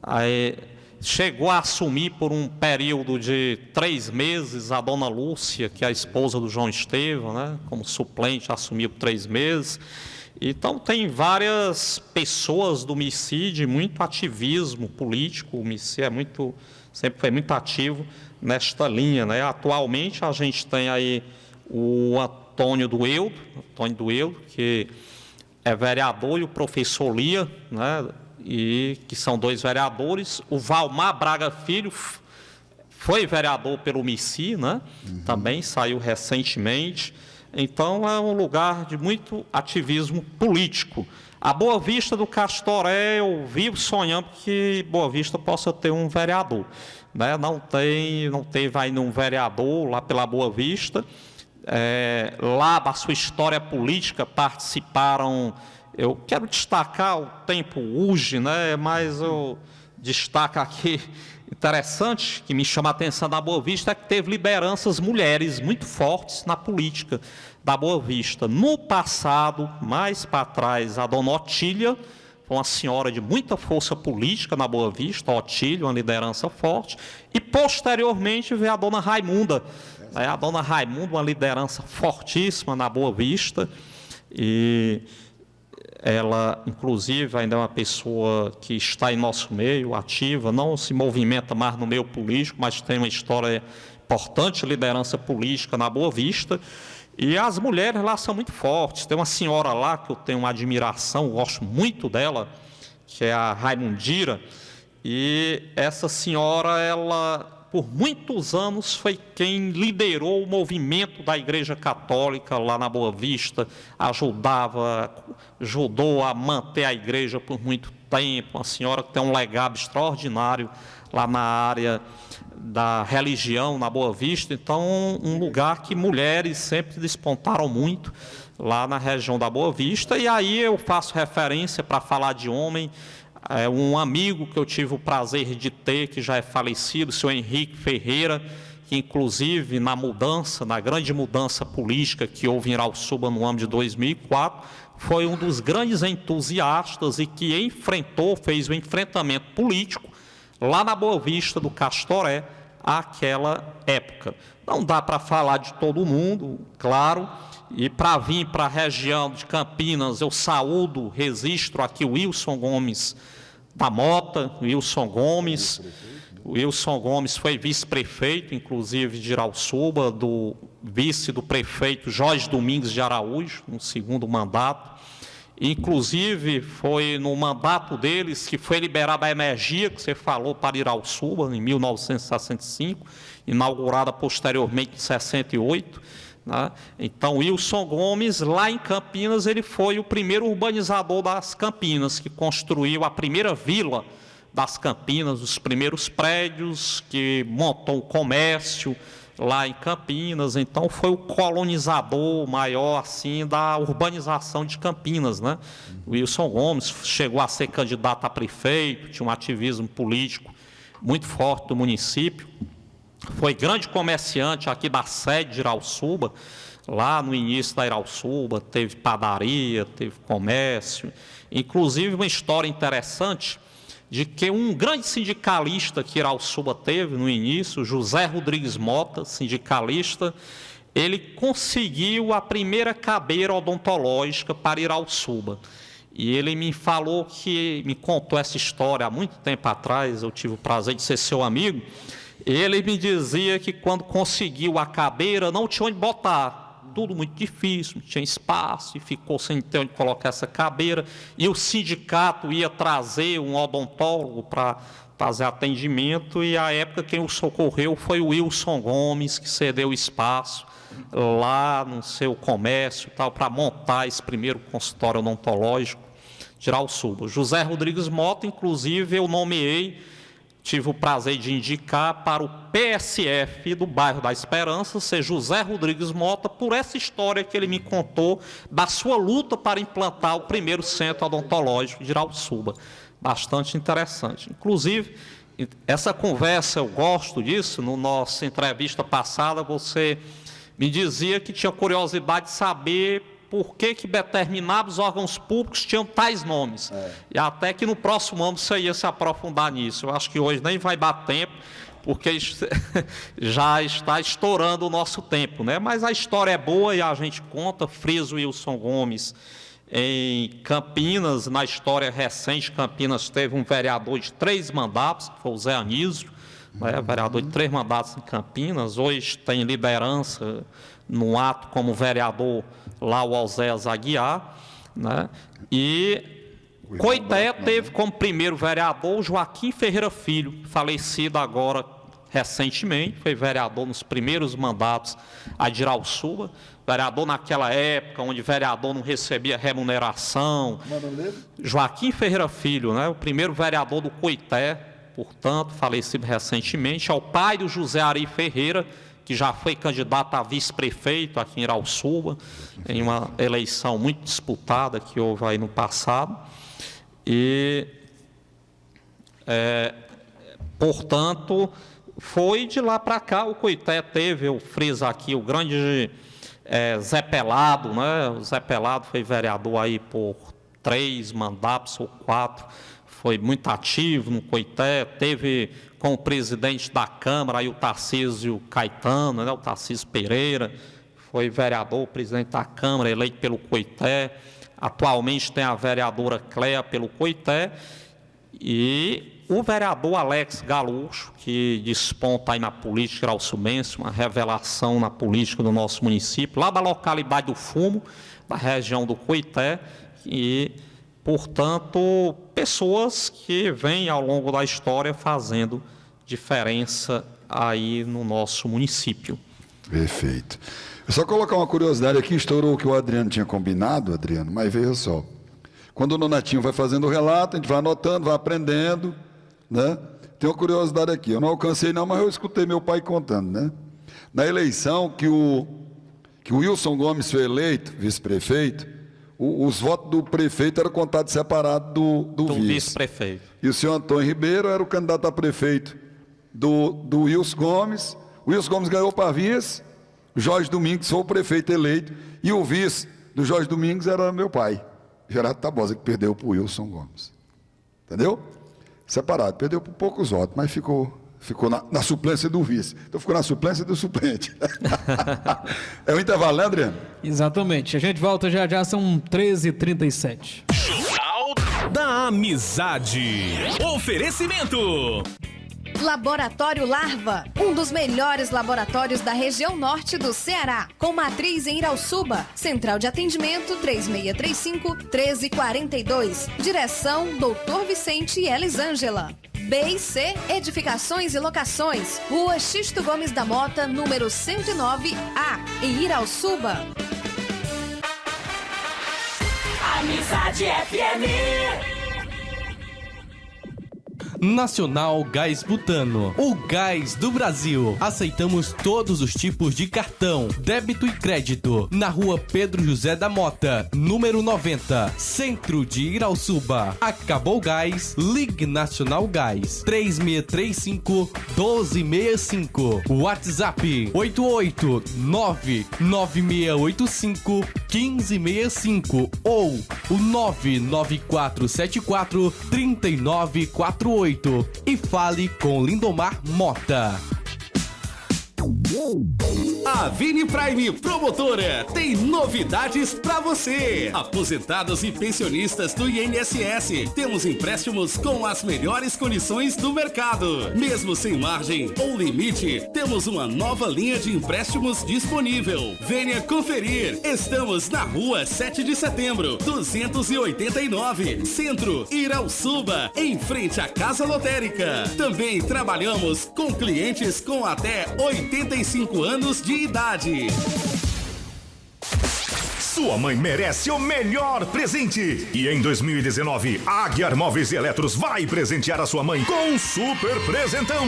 Aí chegou a assumir por um período de 3 meses a dona Lúcia, que é a esposa do João Estevão, né, como suplente, assumiu por 3 meses. Então, tem várias pessoas do Mici de muito ativismo político. O Mici sempre foi muito ativo nesta linha, né? Atualmente, a gente tem aí o Antônio Dueudo, que é vereador, e o professor Lia, né, e que são 2 vereadores. O Valmar Braga Filho foi vereador pelo Mici, né? Também saiu recentemente. Então, é um lugar de muito ativismo político. A Boa Vista do Castoré, eu vivo sonhando que Boa Vista possa ter um vereador, né? Não teve ainda um vereador lá pela Boa Vista. Lá da sua história política participaram. Eu quero destacar o Tempo Uge, né? Mas eu destaca aqui, interessante, que me chama a atenção da Boa Vista, é que teve lideranças mulheres muito fortes na política da Boa Vista. No passado, mais para trás, a dona Otília, foi uma senhora de muita força política na Boa Vista, Otília, uma liderança forte, e posteriormente veio a dona Raimunda. A dona Raimunda, uma liderança fortíssima na Boa Vista, e ela, inclusive, ainda é uma pessoa que está em nosso meio, ativa, não se movimenta mais no meio político, mas tem uma história importante, liderança política na Boa Vista. E as mulheres lá são muito fortes. Tem uma senhora lá que eu tenho uma admiração, gosto muito dela, que é a Raimundira. E essa senhora, ela, por muitos anos, foi quem liderou o movimento da Igreja Católica lá na Boa Vista, ajudou a manter a igreja por muito tempo. Uma senhora que tem um legado extraordinário lá na área da religião, na Boa Vista. Então, um lugar que mulheres sempre despontaram muito, lá na região da Boa Vista. E aí eu faço referência, para falar de homem, um amigo que eu tive o prazer de ter, que já é falecido, o senhor Henrique Ferreira, que inclusive na grande mudança política que houve em Irauçuba no ano de 2004, foi um dos grandes entusiastas e que fez o enfrentamento político lá na Boa Vista do Castoré, àquela época. Não dá para falar de todo mundo, claro, e para vir para a região de Campinas, eu registro aqui o Wilson Gomes da Mota. Wilson Gomes foi vice-prefeito, inclusive, de Irauçuba, do vice do prefeito Jorge Domingues de Araújo, no segundo mandato. Inclusive, foi no mandato deles que foi liberada a energia, que você falou, para Irauçuba, em 1965, inaugurada posteriormente em 68. Né? Então, Wilson Gomes, lá em Campinas, ele foi o primeiro urbanizador das Campinas, que construiu a primeira vila das Campinas, os primeiros prédios, que montou o comércio lá em Campinas. Então, foi o colonizador maior assim da urbanização de Campinas, né? Wilson Gomes chegou a ser candidato a prefeito, tinha um ativismo político muito forte do município. Foi grande comerciante aqui da sede de Irauçuba. Lá no início da Irauçuba teve padaria, teve comércio. Inclusive, uma história interessante de que um grande sindicalista que Irauçuba teve no início, José Rodrigues Mota, sindicalista, ele conseguiu a primeira cadeira odontológica para Irauçuba. E ele me contou essa história há muito tempo atrás, eu tive o prazer de ser seu amigo. Ele me dizia que quando conseguiu a cadeira, não tinha onde botar. Tudo muito difícil, não tinha espaço, e ficou sem ter onde colocar essa cadeira. E o sindicato ia trazer um odontólogo para fazer atendimento, e à época quem o socorreu foi o Wilson Gomes, que cedeu espaço lá no seu comércio para montar esse primeiro consultório odontológico de Irauçuba. José Rodrigues Mota, inclusive, eu nomeei, tive o prazer de indicar para o PSF do bairro da Esperança, ser José Rodrigues Mota, por essa história que ele me contou da sua luta para implantar o primeiro centro odontológico de Irauçuba. Bastante interessante. Inclusive, essa conversa, eu gosto disso, na nossa entrevista passada, você me dizia que tinha curiosidade de saber por que determinados órgãos públicos tinham tais nomes. E até que no próximo ano você ia se aprofundar nisso. Eu acho que hoje nem vai dar tempo, porque já está estourando o nosso tempo, né? Mas a história é boa e a gente conta. Friso Wilson Gomes, em Campinas, na história recente, Campinas teve um vereador de 3 mandatos, que foi o Zé Anísio, né? Vereador de 3 mandatos em Campinas. Hoje tem liderança no ato como vereador lá o Oséias Aguiar, né? E Coité teve como primeiro vereador o Joaquim Ferreira Filho, falecido agora recentemente, foi vereador nos primeiros mandatos de Irauçuba, vereador naquela época onde vereador não recebia remuneração. Joaquim Ferreira Filho, né? O primeiro vereador do Coité, portanto, falecido recentemente, é o pai do José Ari Ferreira, que já foi candidato a vice-prefeito aqui em Irauçuba, em uma eleição muito disputada que houve aí no passado. E Portanto, foi de lá para cá, o Coité teve, eu friso aqui, o grande Zé Pelado, né? O Zé Pelado foi vereador aí por 3 mandatos ou 4, foi muito ativo no Coité, teve com o presidente da Câmara, aí o Tarcísio Caetano, né? O Tarcísio Pereira, foi vereador, presidente da Câmara, eleito pelo Coité. Atualmente tem a vereadora Cléa pelo Coité e o vereador Alex Galucho, que desponta aí na política grausumense, uma revelação na política do nosso município, lá da localidade do Fumo, da região do Coité, e, portanto, pessoas que vêm ao longo da história fazendo diferença aí no nosso município. Perfeito. Eu só colocar uma curiosidade aqui, estourou o que o Adriano tinha combinado, Adriano, mas veja só. Quando o Nonatinho vai fazendo o relato, a gente vai anotando, vai aprendendo, né? Tem uma curiosidade aqui, eu não alcancei não, mas eu escutei meu pai contando, né? Na eleição que o Wilson Gomes foi eleito, vice-prefeito, os votos do prefeito eram contados separados do vice-prefeito. E o senhor Antônio Ribeiro era o candidato a prefeito do Wilson Gomes. O Wilson Gomes ganhou para vice, Jorge Domingos foi o prefeito eleito, e o vice do Jorge Domingos era meu pai, Gerardo Tabosa, que perdeu para o Wilson Gomes. Entendeu? Separado, perdeu por poucos votos, mas ficou na suplência do vice. Então ficou na suplência do suplente. É o intervalo, né, Adriano? Exatamente. A gente volta já, são 13h37. Jornal da Amizade. Oferecimento. Laboratório Larva, um dos melhores laboratórios da região norte do Ceará, com matriz em Irauçuba, central de atendimento 3635-1342, direção Dr. Vicente Elisângela. B&C Edificações e Locações, Rua Xisto Gomes da Mota, número 109A, em Irauçuba. Amizade FM. Nacional Gás Butano, o gás do Brasil. Aceitamos todos os tipos de cartão, débito e crédito. Na rua Pedro José da Mota, número 90, centro de Irauçuba. Acabou o gás? Ligue Nacional Gás 3635-1265. WhatsApp 889-9685-1565 ou o 99474-3948 e fale com Lindomar Mota. A Vini Prime Promotora tem novidades pra você. Aposentados e pensionistas do INSS, temos empréstimos com as melhores condições do mercado. Mesmo sem margem ou limite, temos uma nova linha de empréstimos disponível. Venha conferir. Estamos na rua 7 de setembro, 289, Centro, Irauçuba, em frente à Casa Lotérica. Também trabalhamos com clientes com até 85 anos de idade. Sua mãe merece o melhor presente. E em 2019, a Aguiar Móveis e Eletros vai presentear a sua mãe com um super presentão.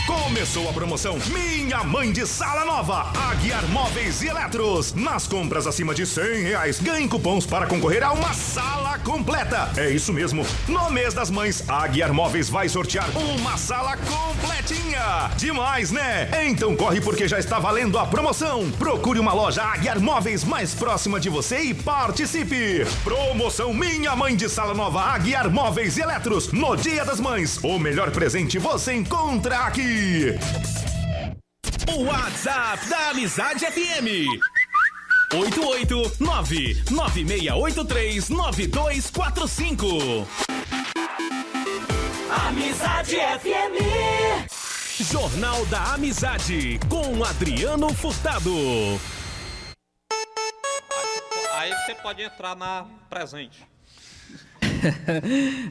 Começou a promoção Minha Mãe de Sala Nova, Aguiar Móveis e Eletros. Nas compras acima de R$100, ganhe cupons para concorrer a uma sala completa. É isso mesmo, no mês das mães, a Aguiar Móveis vai sortear uma sala completinha. Demais, né? Então corre porque já está valendo a promoção. Procure uma loja Aguiar Móveis mais próxima de você e participe. Promoção Minha Mãe de Sala Nova, Aguiar Móveis e Eletros. No Dia das Mães, o melhor presente você encontra aqui. O WhatsApp da Amizade FM 889-9683-9245. Amizade FM. Jornal da Amizade com Adriano Furtado. Aí você pode entrar na presente.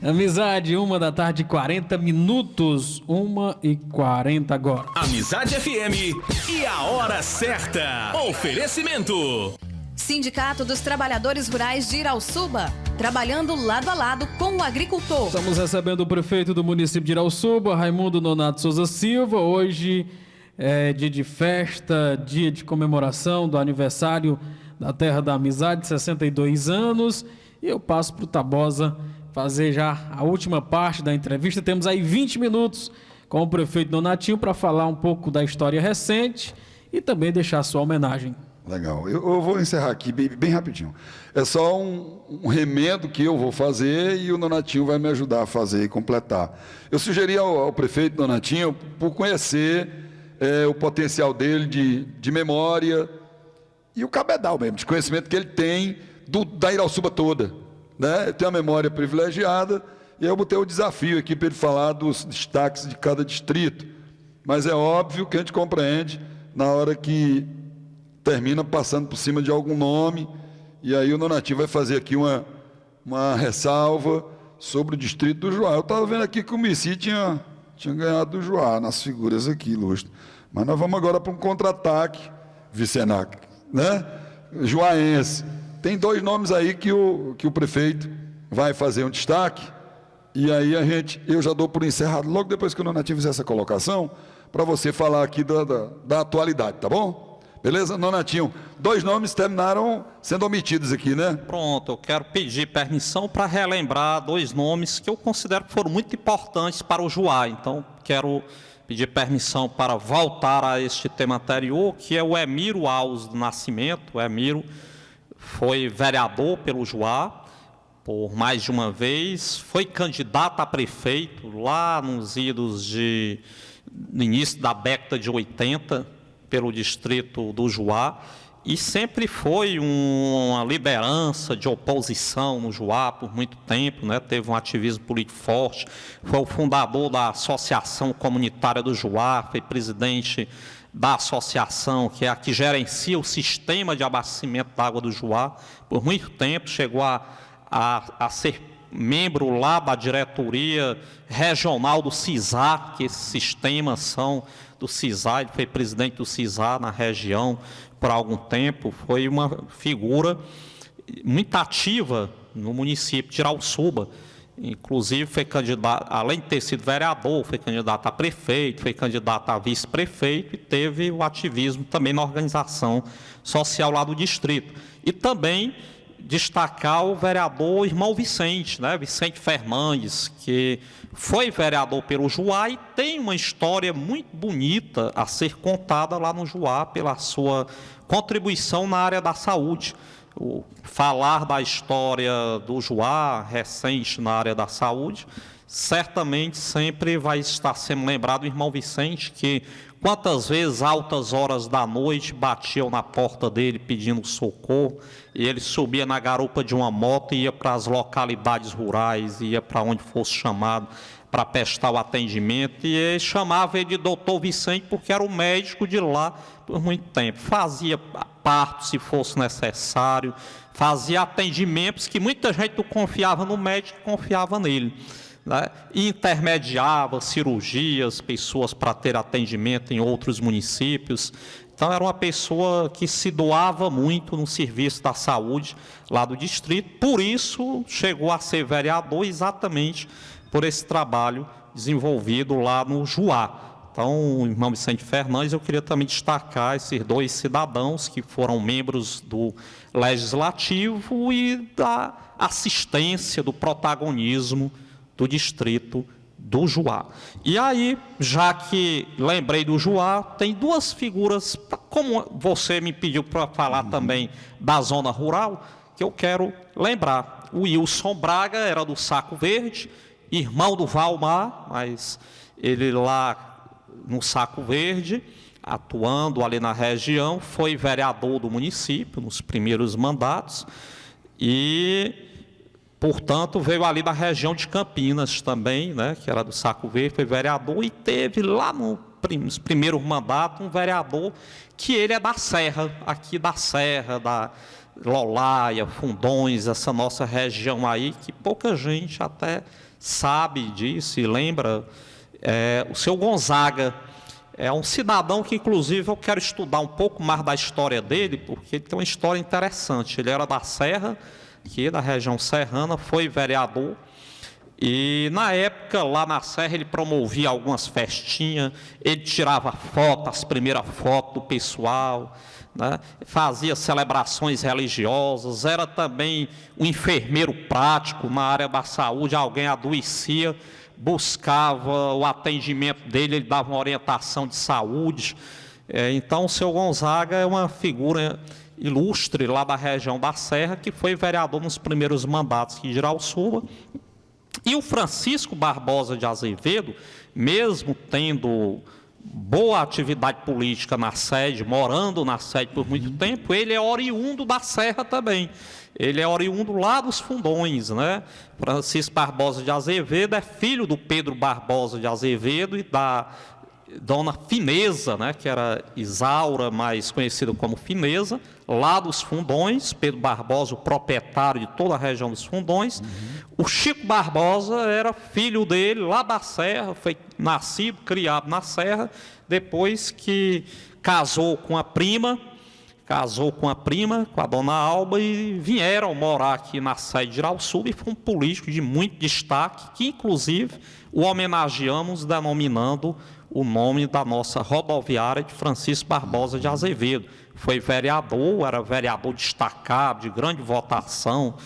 Amizade, 1h40, 40 minutos, 1h40 agora. Amizade FM e a hora certa. Oferecimento. Sindicato dos Trabalhadores Rurais de Irauçuba, trabalhando lado a lado com o agricultor. Estamos recebendo o prefeito do município de Irauçuba, Raimundo Nonato Souza Silva. Hoje é dia de festa, dia de comemoração do aniversário da Terra da Amizade, 62 anos. E eu passo para o Tabosa fazer já a última parte da entrevista. Temos aí 20 minutos com o prefeito Donatinho para falar um pouco da história recente e também deixar a sua homenagem. Legal. Eu vou encerrar aqui bem rapidinho. É só um remendo que eu vou fazer e o Donatinho vai me ajudar a fazer e completar. Eu sugeri ao prefeito Donatinho, por conhecer o potencial dele de memória e o cabedal mesmo, de conhecimento que ele tem da Irauçuba toda, né? Ele tem uma memória privilegiada e eu botei o desafio aqui para ele falar dos destaques de cada distrito. Mas é óbvio que a gente compreende na hora que termina passando por cima de algum nome, e aí o Donatinho vai fazer aqui uma ressalva sobre o distrito do Juá. Eu estava vendo aqui que o Mici tinha ganhado do Juá nas figuras aqui, ilustre. Mas nós vamos agora para um contra-ataque, Vicenac, né? Juaense. Tem 2 nomes aí que o prefeito vai fazer um destaque, e aí eu já dou por encerrado, logo depois que o Donatinho fizer essa colocação, para você falar aqui da atualidade, tá bom? Beleza, Donatinho? 2 nomes terminaram sendo omitidos aqui, né? Pronto, eu quero pedir permissão para relembrar 2 nomes que eu considero que foram muito importantes para o Juá. Então, quero pedir permissão para voltar a este tema anterior, que é o Emiro Alves do Nascimento. O Emiro foi vereador pelo Juá por mais de uma vez, foi candidato a prefeito lá nos idos no início da década de 80, pelo distrito do Juá, e sempre foi uma liderança de oposição no Juá por muito tempo, né? Teve um ativismo político forte, foi o fundador da Associação Comunitária do Juá, foi presidente da associação, que é a que gerencia o sistema de abastecimento da água do Juá, por muito tempo, chegou a ser membro lá da diretoria regional do CISA, que esses sistemas são do CISA, ele foi presidente do CISA na região por algum tempo, foi uma figura muito ativa no município de Irauçuba, inclusive foi candidato, além de ter sido vereador, foi candidato a prefeito, foi candidato a vice-prefeito e teve o ativismo também na organização social lá do distrito. E também destacar o vereador irmão Vicente, né? Vicente Fernandes, que foi vereador pelo Juá e tem uma história muito bonita a ser contada lá no Juá pela sua contribuição na área da saúde. Falar da história do Juá recente na área da saúde, certamente sempre vai estar sendo lembrado o irmão Vicente, que quantas vezes, altas horas da noite, batiam na porta dele pedindo socorro, e ele subia na garupa de uma moto e ia para as localidades rurais, ia para onde fosse chamado para prestar o atendimento, e ele chamava ele de doutor Vicente porque era o médico de lá por muito tempo. Fazia parto se fosse necessário, fazia atendimentos que muita gente não confiava no médico, confiava nele, né? E intermediava cirurgias, pessoas para ter atendimento em outros municípios. Então era uma pessoa que se doava muito no serviço da saúde lá do distrito, por isso chegou a ser vereador exatamente por esse trabalho desenvolvido lá no Juá. Então, o irmão Vicente Fernandes, eu queria também destacar esses 2 cidadãos que foram membros do Legislativo e da assistência, do protagonismo do distrito do Juá. E aí, já que lembrei do Juá, tem 2 figuras, como você me pediu para falar também da zona rural, que eu quero lembrar. O Wilson Braga era do Saco Verde, irmão do Valmar, mas ele lá no Saco Verde, atuando ali na região, foi vereador do município nos primeiros mandatos e, portanto, veio ali da região de Campinas também, né, que era do Saco Verde, foi vereador e teve lá nos primeiros mandatos um vereador que ele é da Serra, aqui da Serra, da Lolaia, Fundões, essa nossa região aí, que pouca gente até sabe disso e lembra. O seu Gonzaga é um cidadão que, inclusive, eu quero estudar um pouco mais da história dele, porque ele tem uma história interessante. Ele era da Serra, aqui da região serrana, foi vereador, e na época, lá na Serra, ele promovia algumas festinhas, ele tirava foto, as primeiras fotos do pessoal, né? Fazia celebrações religiosas, era também um enfermeiro prático na área da saúde. Alguém adoecia, buscava o atendimento dele, ele dava uma orientação de saúde. Então, o seu Gonzaga é uma figura ilustre lá da região da Serra, que foi vereador nos primeiros mandatos aqui de Irauçuba. E o Francisco Barbosa de Azevedo, mesmo tendo boa atividade política na sede, morando na sede por muito tempo, ele é oriundo da Serra também. Ele é oriundo lá dos Fundões, né? Francisco Barbosa de Azevedo é filho do Pedro Barbosa de Azevedo e da Dona Fineza, né, que era Isaura, mais conhecida como Fineza, lá dos Fundões. Pedro Barbosa, o proprietário de toda a região dos Fundões. O Chico Barbosa era filho dele, lá da Serra, foi nascido, criado na Serra, depois que casou com a prima, com a Dona Alba, e vieram morar aqui na sede de Irauçuba, e foi um político de muito destaque, que inclusive o homenageamos denominando o nome da nossa rodoviária de Francisco Barbosa de Azevedo. Foi vereador, era vereador destacado, de grande votação,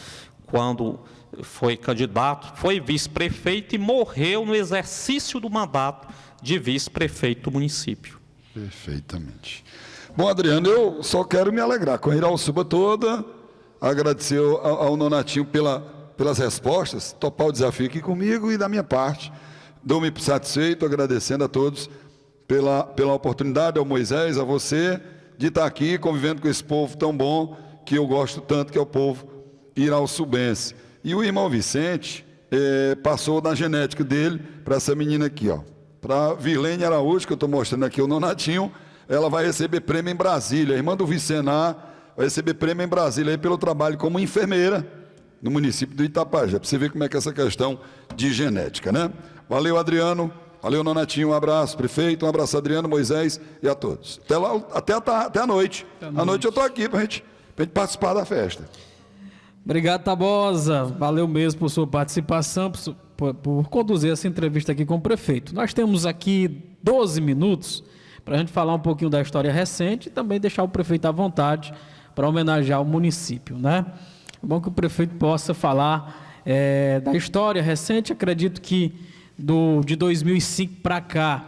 quando foi candidato, foi vice-prefeito e morreu no exercício do mandato de vice-prefeito do município. Perfeitamente. Bom, Adriano, eu só quero me alegrar com a Irauçuba toda, agradecer ao Nonatinho pelas respostas, topar o desafio aqui comigo, e da minha parte, dou-me satisfeito, agradecendo a todos pela oportunidade, ao Moisés, a você, de estar aqui convivendo com esse povo tão bom, que eu gosto tanto, que é o povo irauçubense. E o irmão Vicente passou na genética dele para essa menina aqui, ó, para Virlene Araújo, que eu estou mostrando aqui o Nonatinho. Ela vai receber prêmio em Brasília. A irmã do Vicenar vai receber prêmio em Brasília aí pelo trabalho como enfermeira no município do Itapajé, para você ver como é que é essa questão de genética, né? Valeu, Adriano. Valeu, Nonatinho. Um abraço, prefeito. Um abraço, Adriano, Moisés e a todos. Até lá, até a noite. À noite eu estou aqui para a gente participar da festa. Obrigado, Tabosa. Valeu mesmo por sua participação, por conduzir essa entrevista aqui com o prefeito. Nós temos aqui 12 minutos para a gente falar um pouquinho da história recente e também deixar o prefeito à vontade para homenagear o município, né? É bom que o prefeito possa falar da história recente. Acredito que de 2005 para cá,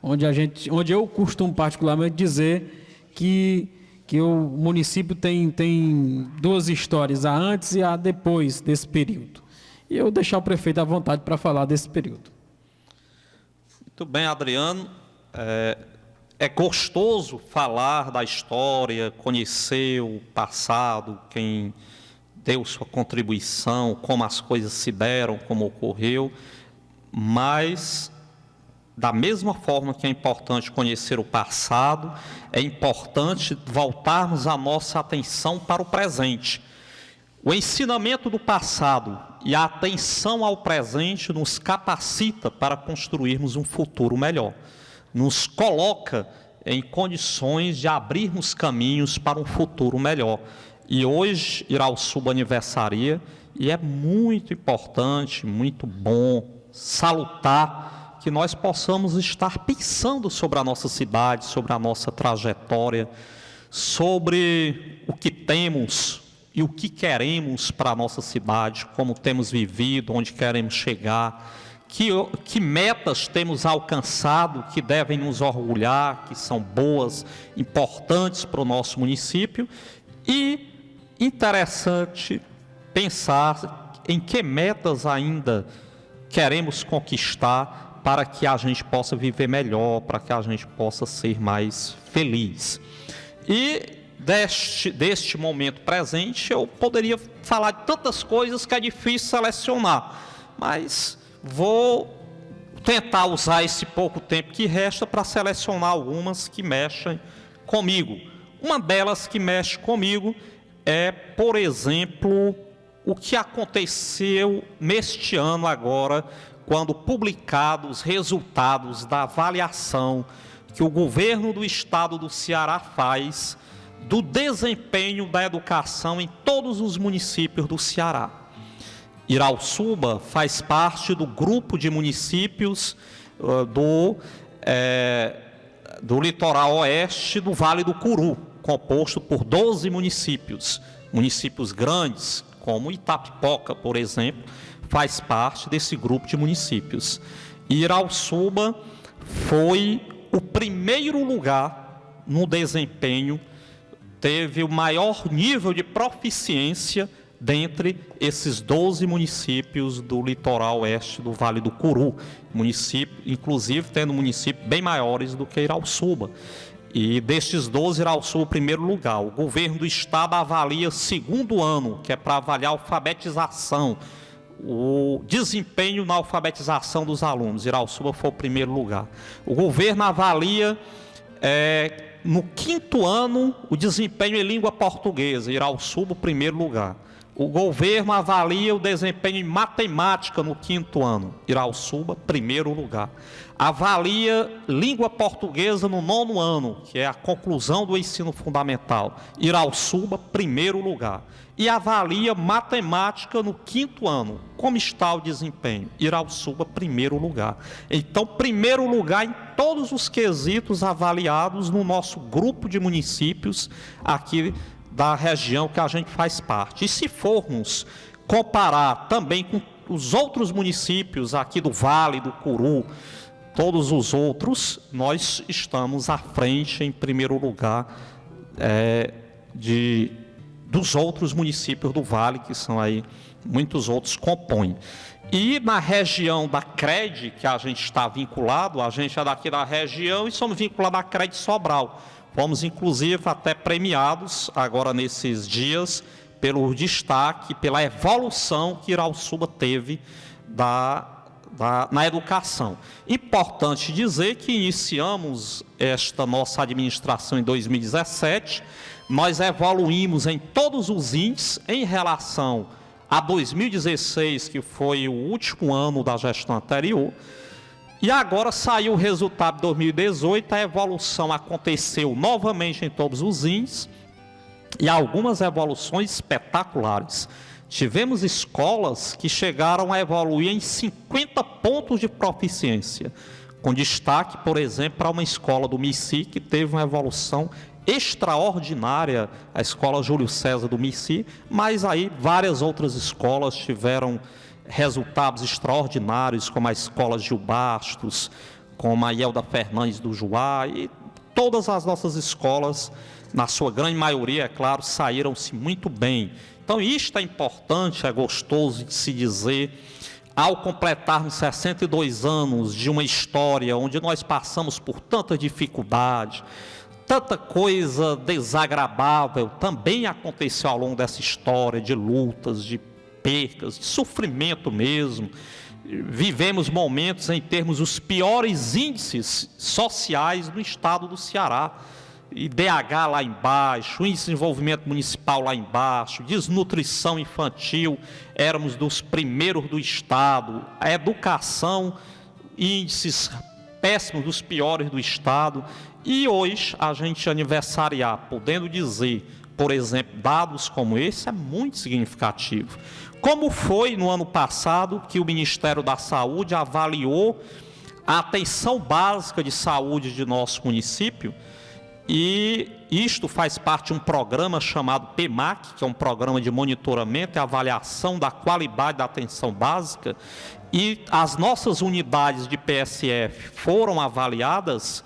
onde eu costumo particularmente dizer que o município tem duas histórias, a antes e a depois desse período. E eu deixar o prefeito à vontade para falar desse período. Muito bem, Adriano. É gostoso falar da história, conhecer o passado, quem deu sua contribuição, como as coisas se deram, como ocorreu, mas, da mesma forma que é importante conhecer o passado, é importante voltarmos a nossa atenção para o presente. O ensinamento do passado e a atenção ao presente nos capacita para construirmos um futuro melhor. Nos coloca em condições de abrirmos caminhos para um futuro melhor. E hoje Irauçuba aniversaria, e é muito importante, muito bom, salutar, que nós possamos estar pensando sobre a nossa cidade, sobre a nossa trajetória, sobre o que temos e o que queremos para a nossa cidade, como temos vivido, onde queremos chegar, que metas temos alcançado, que devem nos orgulhar, que são boas, importantes para o nosso município, e interessante pensar em que metas ainda queremos conquistar para que a gente possa viver melhor, para que a gente possa ser mais feliz. E deste momento presente, eu poderia falar de tantas coisas que é difícil selecionar, mas vou tentar usar esse pouco tempo que resta para selecionar algumas que mexem comigo. Uma delas que mexe comigo é, por exemplo, o que aconteceu neste ano agora, quando publicados os resultados da avaliação que o governo do estado do Ceará faz do desempenho da educação em todos os municípios do Ceará. Irauçuba faz parte do grupo de municípios do litoral oeste do Vale do Curu, composto por 12 municípios. Municípios grandes, como Itapipoca, por exemplo, faz parte desse grupo de municípios. Irauçuba foi o primeiro lugar no desempenho, teve o maior nível de proficiência dentre esses 12 municípios do litoral oeste do Vale do Curu, município, inclusive tendo municípios bem maiores do que Irauçuba. E destes 12, Irauçuba, primeiro lugar. O governo do estado avalia segundo ano, que é para avaliar a alfabetização, o desempenho na alfabetização dos alunos. Irauçuba foi o primeiro lugar. O governo avalia no quinto ano o desempenho em língua portuguesa. Irauçuba, primeiro lugar. O governo avalia o desempenho em matemática no quinto ano. Irauçuba, primeiro lugar. Avalia língua portuguesa no nono ano, que é a conclusão do ensino fundamental. Irauçuba, primeiro lugar. E avalia matemática no quinto ano. Como está o desempenho? Irauçuba, primeiro lugar. Então, primeiro lugar em todos os quesitos avaliados no nosso grupo de municípios aqui da região que a gente faz parte. E se formos comparar também com os outros municípios aqui do Vale do Curu, todos os outros, nós estamos à frente, em primeiro lugar, dos outros municípios do Vale, que são aí, muitos outros compõem. E na região da CRED, que a gente está vinculado, a gente é daqui da região e somos vinculados à CRED Sobral. Fomos, inclusive, até premiados, agora nesses dias, pelo destaque, pela evolução que Irauçuba teve na educação. Importante dizer que iniciamos esta nossa administração em 2017, nós evoluímos em todos os índices em relação a 2016, que foi o último ano da gestão anterior. E agora saiu o resultado de 2018, a evolução aconteceu novamente em todos os índices e algumas evoluções espetaculares. Tivemos escolas que chegaram a evoluir em 50 pontos de proficiência, com destaque, por exemplo, para uma escola do Mici, que teve uma evolução extraordinária, a escola Júlio César do Mici, mas aí várias outras escolas tiveram resultados extraordinários, como a escola Gil Bastos, como a Ielda Fernandes do Juá, e todas as nossas escolas, na sua grande maioria, é claro, saíram-se muito bem. Então, isto é importante, é gostoso de se dizer, ao completarmos 62 anos de uma história onde nós passamos por tanta dificuldade, tanta coisa desagradável, também aconteceu ao longo dessa história de lutas, de percas, de sofrimento mesmo. Vivemos momentos em termos dos piores índices sociais no estado do Ceará. IDH lá embaixo, índice de desenvolvimento municipal lá embaixo, desnutrição infantil, éramos dos primeiros do estado, a educação, índices péssimos, dos piores do estado. E hoje a gente aniversariar, podendo dizer, por exemplo, dados como esse, é muito significativo. Como foi no ano passado que o Ministério da Saúde avaliou a atenção básica de saúde de nosso município, e isto faz parte de um programa chamado PEMAC, que é um programa de monitoramento e avaliação da qualidade da atenção básica, e as nossas unidades de PSF foram avaliadas,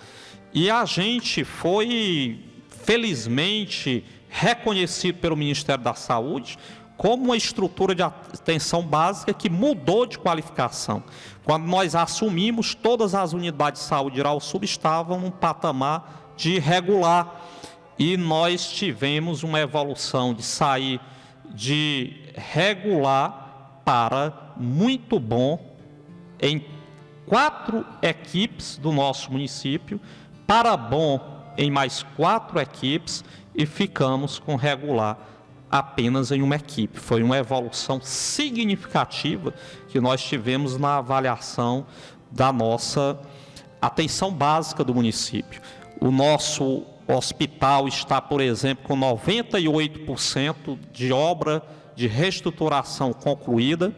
e a gente foi, felizmente, reconhecido pelo Ministério da Saúde como uma estrutura de atenção básica que mudou de qualificação. Quando nós assumimos, todas as unidades de saúde de Irauçuba estavam num patamar de regular, e nós tivemos uma evolução de sair de regular para muito bom em 4 equipes do nosso município, para bom em mais 4 equipes, e ficamos com regular apenas em uma equipe. Foi uma evolução significativa que nós tivemos na avaliação da nossa atenção básica do município. O nosso hospital está, por exemplo, com 98% de obra de reestruturação concluída,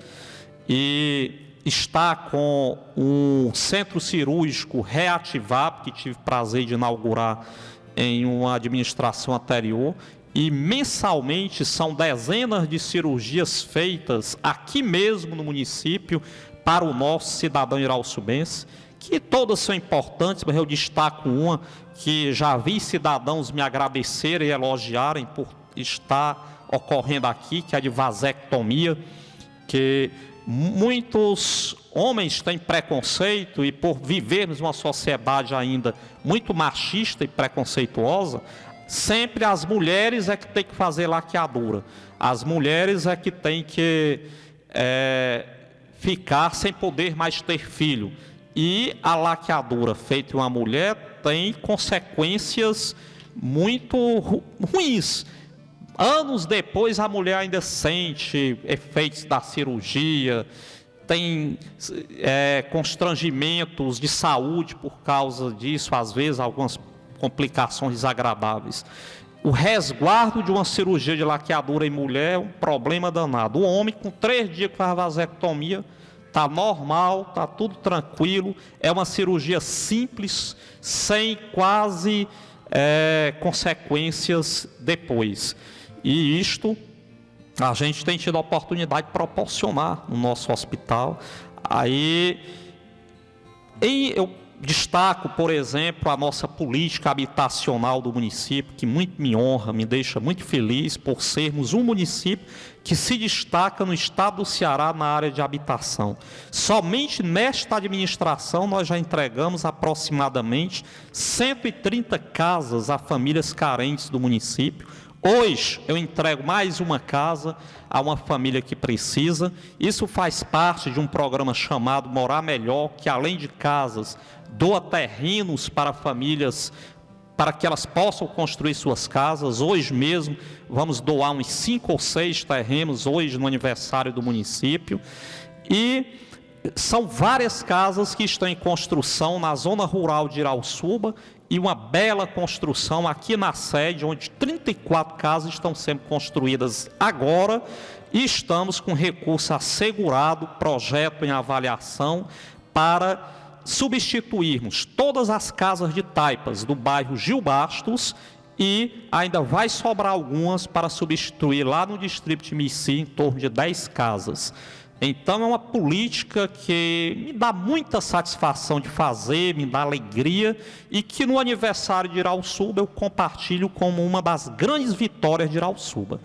e está com um centro cirúrgico reativado, que tive prazer de inaugurar em uma administração anterior, e mensalmente são dezenas de cirurgias feitas aqui mesmo no município para o nosso cidadão irauçubense, que todas são importantes, mas eu destaco uma que já vi cidadãos me agradecerem e elogiarem por estar ocorrendo aqui, que é a de vasectomia, que muitos homens têm preconceito e por vivermos uma sociedade ainda muito machista e preconceituosa, sempre as mulheres é que tem que fazer laqueadura, as mulheres é que tem que ficar sem poder mais ter filho. E a laqueadura feita em uma mulher tem consequências muito ruins. Anos depois a mulher ainda sente efeitos da cirurgia, tem constrangimentos de saúde por causa disso, às vezes algumas complicações desagradáveis. O resguardo de uma cirurgia de laqueadura em mulher é um problema danado. O homem, com 3 dias que faz vasectomia, está normal, está tudo tranquilo, é uma cirurgia simples, sem quase consequências depois. E isto a gente tem tido a oportunidade de proporcionar no nosso hospital. Aí eu destaco, por exemplo, a nossa política habitacional do município, que muito me honra, me deixa muito feliz por sermos um município que se destaca no estado do Ceará na área de habitação. Somente nesta administração nós já entregamos aproximadamente 130 casas a famílias carentes do município. Hoje eu entrego mais uma casa a uma família que precisa. Isso faz parte de um programa chamado Morar Melhor, que além de casas, doa terrenos para famílias, para que elas possam construir suas casas. Hoje mesmo vamos doar uns 5 ou 6 terrenos, hoje no aniversário do município. E são várias casas que estão em construção na zona rural de Irauçuba, e uma bela construção aqui na sede, onde 34 casas estão sendo construídas agora, e estamos com recurso assegurado, projeto em avaliação, para substituirmos todas as casas de taipas do bairro Gil Bastos, e ainda vai sobrar algumas para substituir lá no distrito de Mici, em torno de 10 casas. Então é uma política que me dá muita satisfação de fazer, me dá alegria, e que no aniversário de Irauçuba eu compartilho como uma das grandes vitórias de Irauçuba.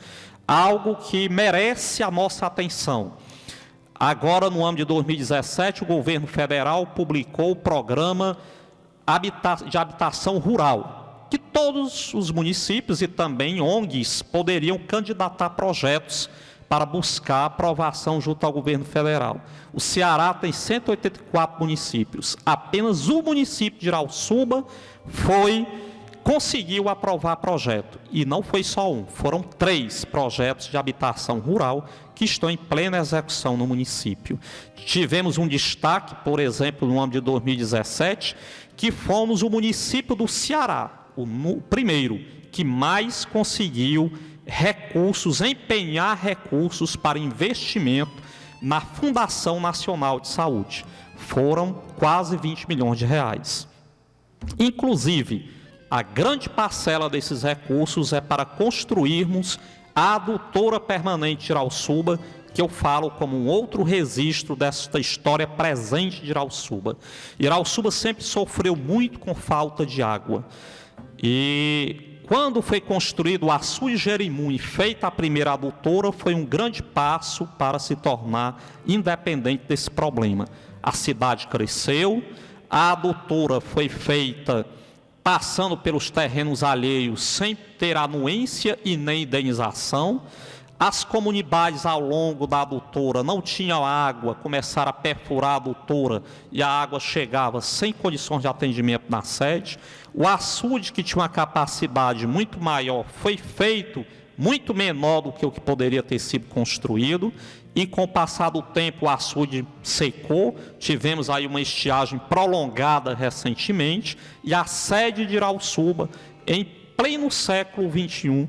Algo que merece a nossa atenção. Agora, no ano de 2017, o governo federal publicou o programa de habitação rural, que todos os municípios e também ONGs poderiam candidatar projetos para buscar aprovação junto ao governo federal. O Ceará tem 184 municípios. Apenas o município de Irauçuba conseguiu aprovar projeto. E não foi só um, foram 3 projetos de habitação rural que estão em plena execução no município. Tivemos um destaque, por exemplo, no ano de 2017, que fomos o município do Ceará, o primeiro, que mais conseguiu empenhar recursos para investimento na Fundação Nacional de Saúde. Foram quase 20 milhões de reais. Inclusive, a grande parcela desses recursos é para construirmos a adutora permanente de Irauçuba, que eu falo como um outro registro desta história presente de Irauçuba. Irauçuba sempre sofreu muito com falta de água. E quando foi construído o açude Jerimum e feita a primeira adutora, foi um grande passo para se tornar independente desse problema. A cidade cresceu, a adutora foi feita passando pelos terrenos alheios sem ter anuência e nem indenização. As comunidades ao longo da adutora não tinham água, começaram a perfurar a adutora e a água chegava sem condições de atendimento na sede. O açude, que tinha uma capacidade muito maior, foi feito muito menor do que o que poderia ter sido construído, e com o passar do tempo o açude secou, tivemos aí uma estiagem prolongada recentemente, e a sede de Irauçuba, em pleno século XXI,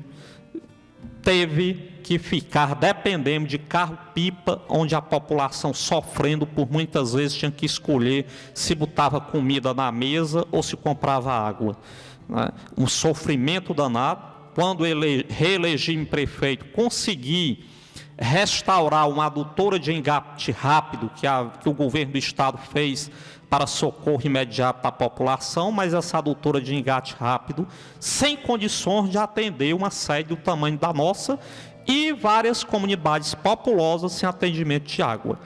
teve que ficar dependendo de carro-pipa, onde a população sofrendo por muitas vezes tinha que escolher se botava comida na mesa ou se comprava água. né, um sofrimento danado. Quando reelegi-me prefeito, consegui restaurar uma adutora de engate rápido que o governo do estado fez para socorro imediato à população, mas essa adutora de engate rápido sem condições de atender uma sede do tamanho da nossa e várias comunidades populosas sem atendimento de água.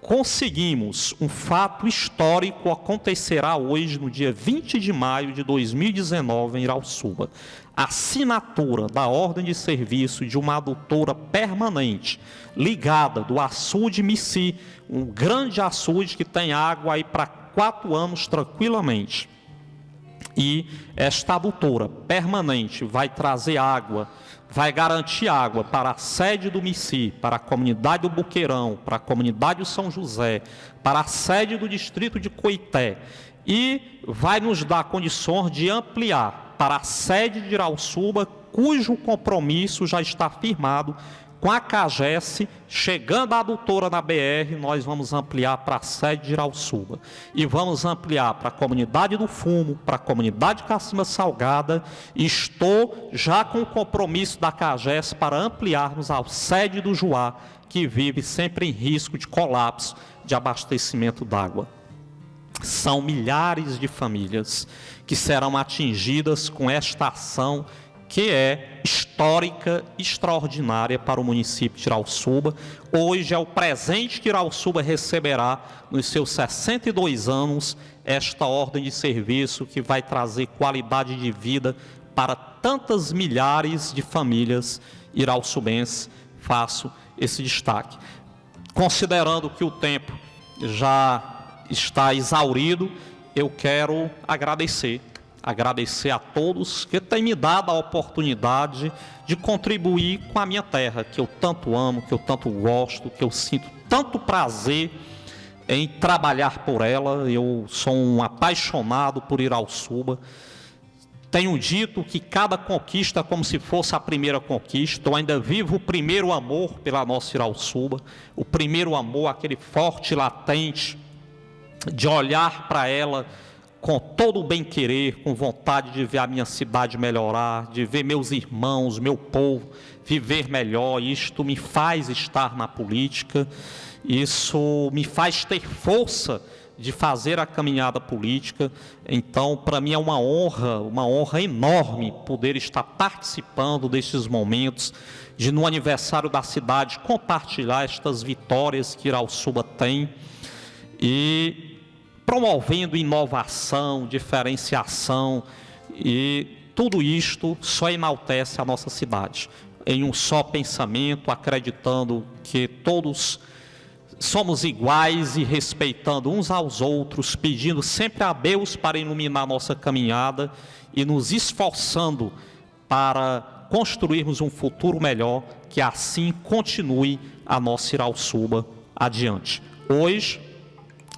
Conseguimos um fato histórico, acontecerá hoje, no dia 20 de maio de 2019, em Irauçuba. A assinatura da ordem de serviço de uma adutora permanente, ligada do açude Missi, um grande açude que tem água aí para 4 anos tranquilamente. E esta adutora permanente vai trazer água, vai garantir água para a sede do Missi, para a comunidade do Boqueirão, para a comunidade do São José, para a sede do distrito de Coité, e vai nos dar condições de ampliar para a sede de Irauçuba, cujo compromisso já está firmado com a CAGES. Chegando a adutora na BR, nós vamos ampliar para a sede de Irauçuba. E vamos ampliar para a comunidade do Fumo, para a comunidade de Cacimba Salgada. Estou já com o compromisso da CAGES para ampliarmos a sede do Juá, que vive sempre em risco de colapso de abastecimento d'água. São milhares de famílias que serão atingidas com esta ação que é histórica, extraordinária para o município de Irauçuba. Hoje é o presente que Irauçuba receberá nos seus 62 anos, esta ordem de serviço que vai trazer qualidade de vida para tantas milhares de famílias irauçubenses. Faço esse destaque. Considerando que o tempo já está exaurido, eu quero agradecer a todos que têm me dado a oportunidade de contribuir com a minha terra, que eu tanto amo, que eu tanto gosto, que eu sinto tanto prazer em trabalhar por ela. Eu sou um apaixonado por Irauçuba. Tenho dito que cada conquista é como se fosse a primeira conquista. Eu ainda vivo o primeiro amor pela nossa Irauçuba, o primeiro amor, aquele forte, latente, de olhar para ela com todo o bem-querer, com vontade de ver a minha cidade melhorar, de ver meus irmãos, meu povo viver melhor. Isto me faz estar na política, isso me faz ter força de fazer a caminhada política. Então, para mim é uma honra enorme poder estar participando desses momentos, de no aniversário da cidade compartilhar estas vitórias que Irauçuba tem e promovendo inovação, diferenciação, e tudo isto só enaltece a nossa cidade. Em um só pensamento, acreditando que todos somos iguais e respeitando uns aos outros, pedindo sempre a Deus para iluminar nossa caminhada e nos esforçando para construirmos um futuro melhor, que assim continue a nossa Irauçuba adiante. Hoje,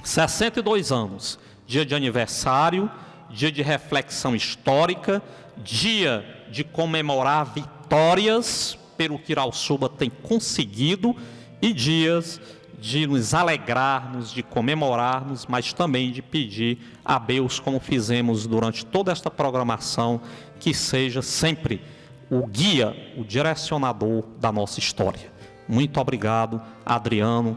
62 anos, dia de aniversário, dia de reflexão histórica, dia de comemorar vitórias pelo que Irauçuba tem conseguido e dias de nos alegrarmos, de comemorarmos, mas também de pedir a Deus, como fizemos durante toda esta programação, que seja sempre o guia, o direcionador da nossa história. Muito obrigado, Adriano,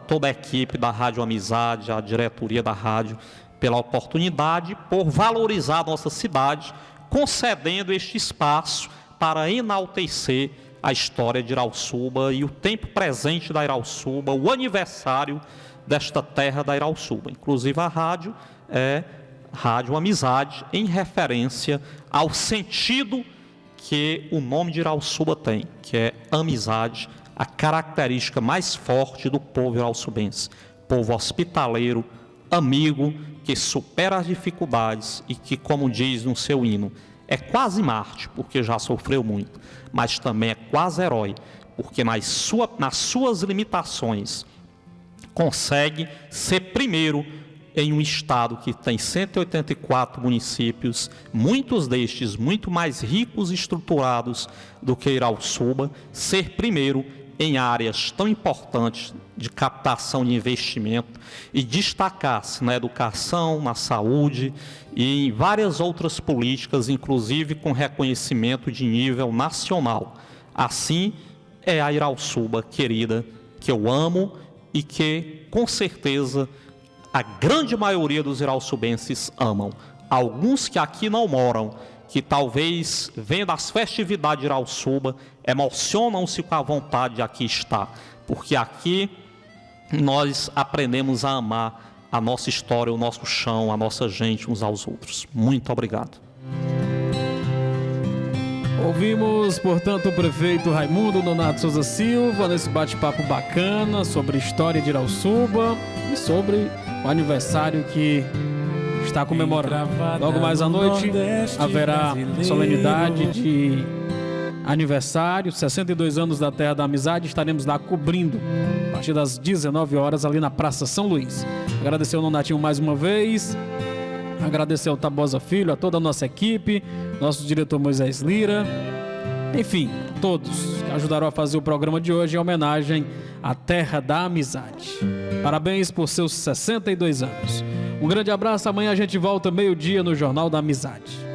toda a equipe da Rádio Amizade, a diretoria da rádio, pela oportunidade, por valorizar a nossa cidade, concedendo este espaço para enaltecer a história de Irauçuba e o tempo presente da Irauçuba, o aniversário desta terra da Irauçuba. Inclusive a rádio é Rádio Amizade, em referência ao sentido que o nome de Irauçuba tem, que é amizade, a característica mais forte do povo irauçubense. Povo hospitaleiro, amigo, que supera as dificuldades e que, como diz no seu hino, é quase Marte, porque já sofreu muito, mas também é quase herói, porque nas suas limitações consegue ser primeiro em um estado que tem 184 municípios, muitos destes muito mais ricos e estruturados do que Irauçuba, ser primeiro em áreas tão importantes de captação de investimento e destacar-se na educação, na saúde e em várias outras políticas, inclusive com reconhecimento de nível nacional. Assim é a Irauçuba querida, que eu amo e que, com certeza, a grande maioria dos irauçubenses amam. Alguns que aqui não moram, que talvez vendo as festividades de Irauçuba, emocionam-se com a vontade de aqui estar, porque aqui nós aprendemos a amar a nossa história, o nosso chão, a nossa gente uns aos outros. Muito obrigado. Ouvimos, portanto, o prefeito Raimundo Nonato Souza Silva nesse bate-papo bacana sobre a história de Irauçuba e sobre o aniversário que está comemorando. Logo mais à noite haverá solenidade de aniversário, 62 anos da Terra da Amizade. Estaremos lá cobrindo a partir das 19 horas ali na Praça São Luís. Agradecer ao Nonatinho mais uma vez, agradecer ao Tabosa Filho, a toda a nossa equipe, nosso diretor Moisés Lira, enfim, todos que ajudaram a fazer o programa de hoje em homenagem à Terra da Amizade. Parabéns por seus 62 anos. Um grande abraço, amanhã a gente volta meio-dia no Jornal da Amizade.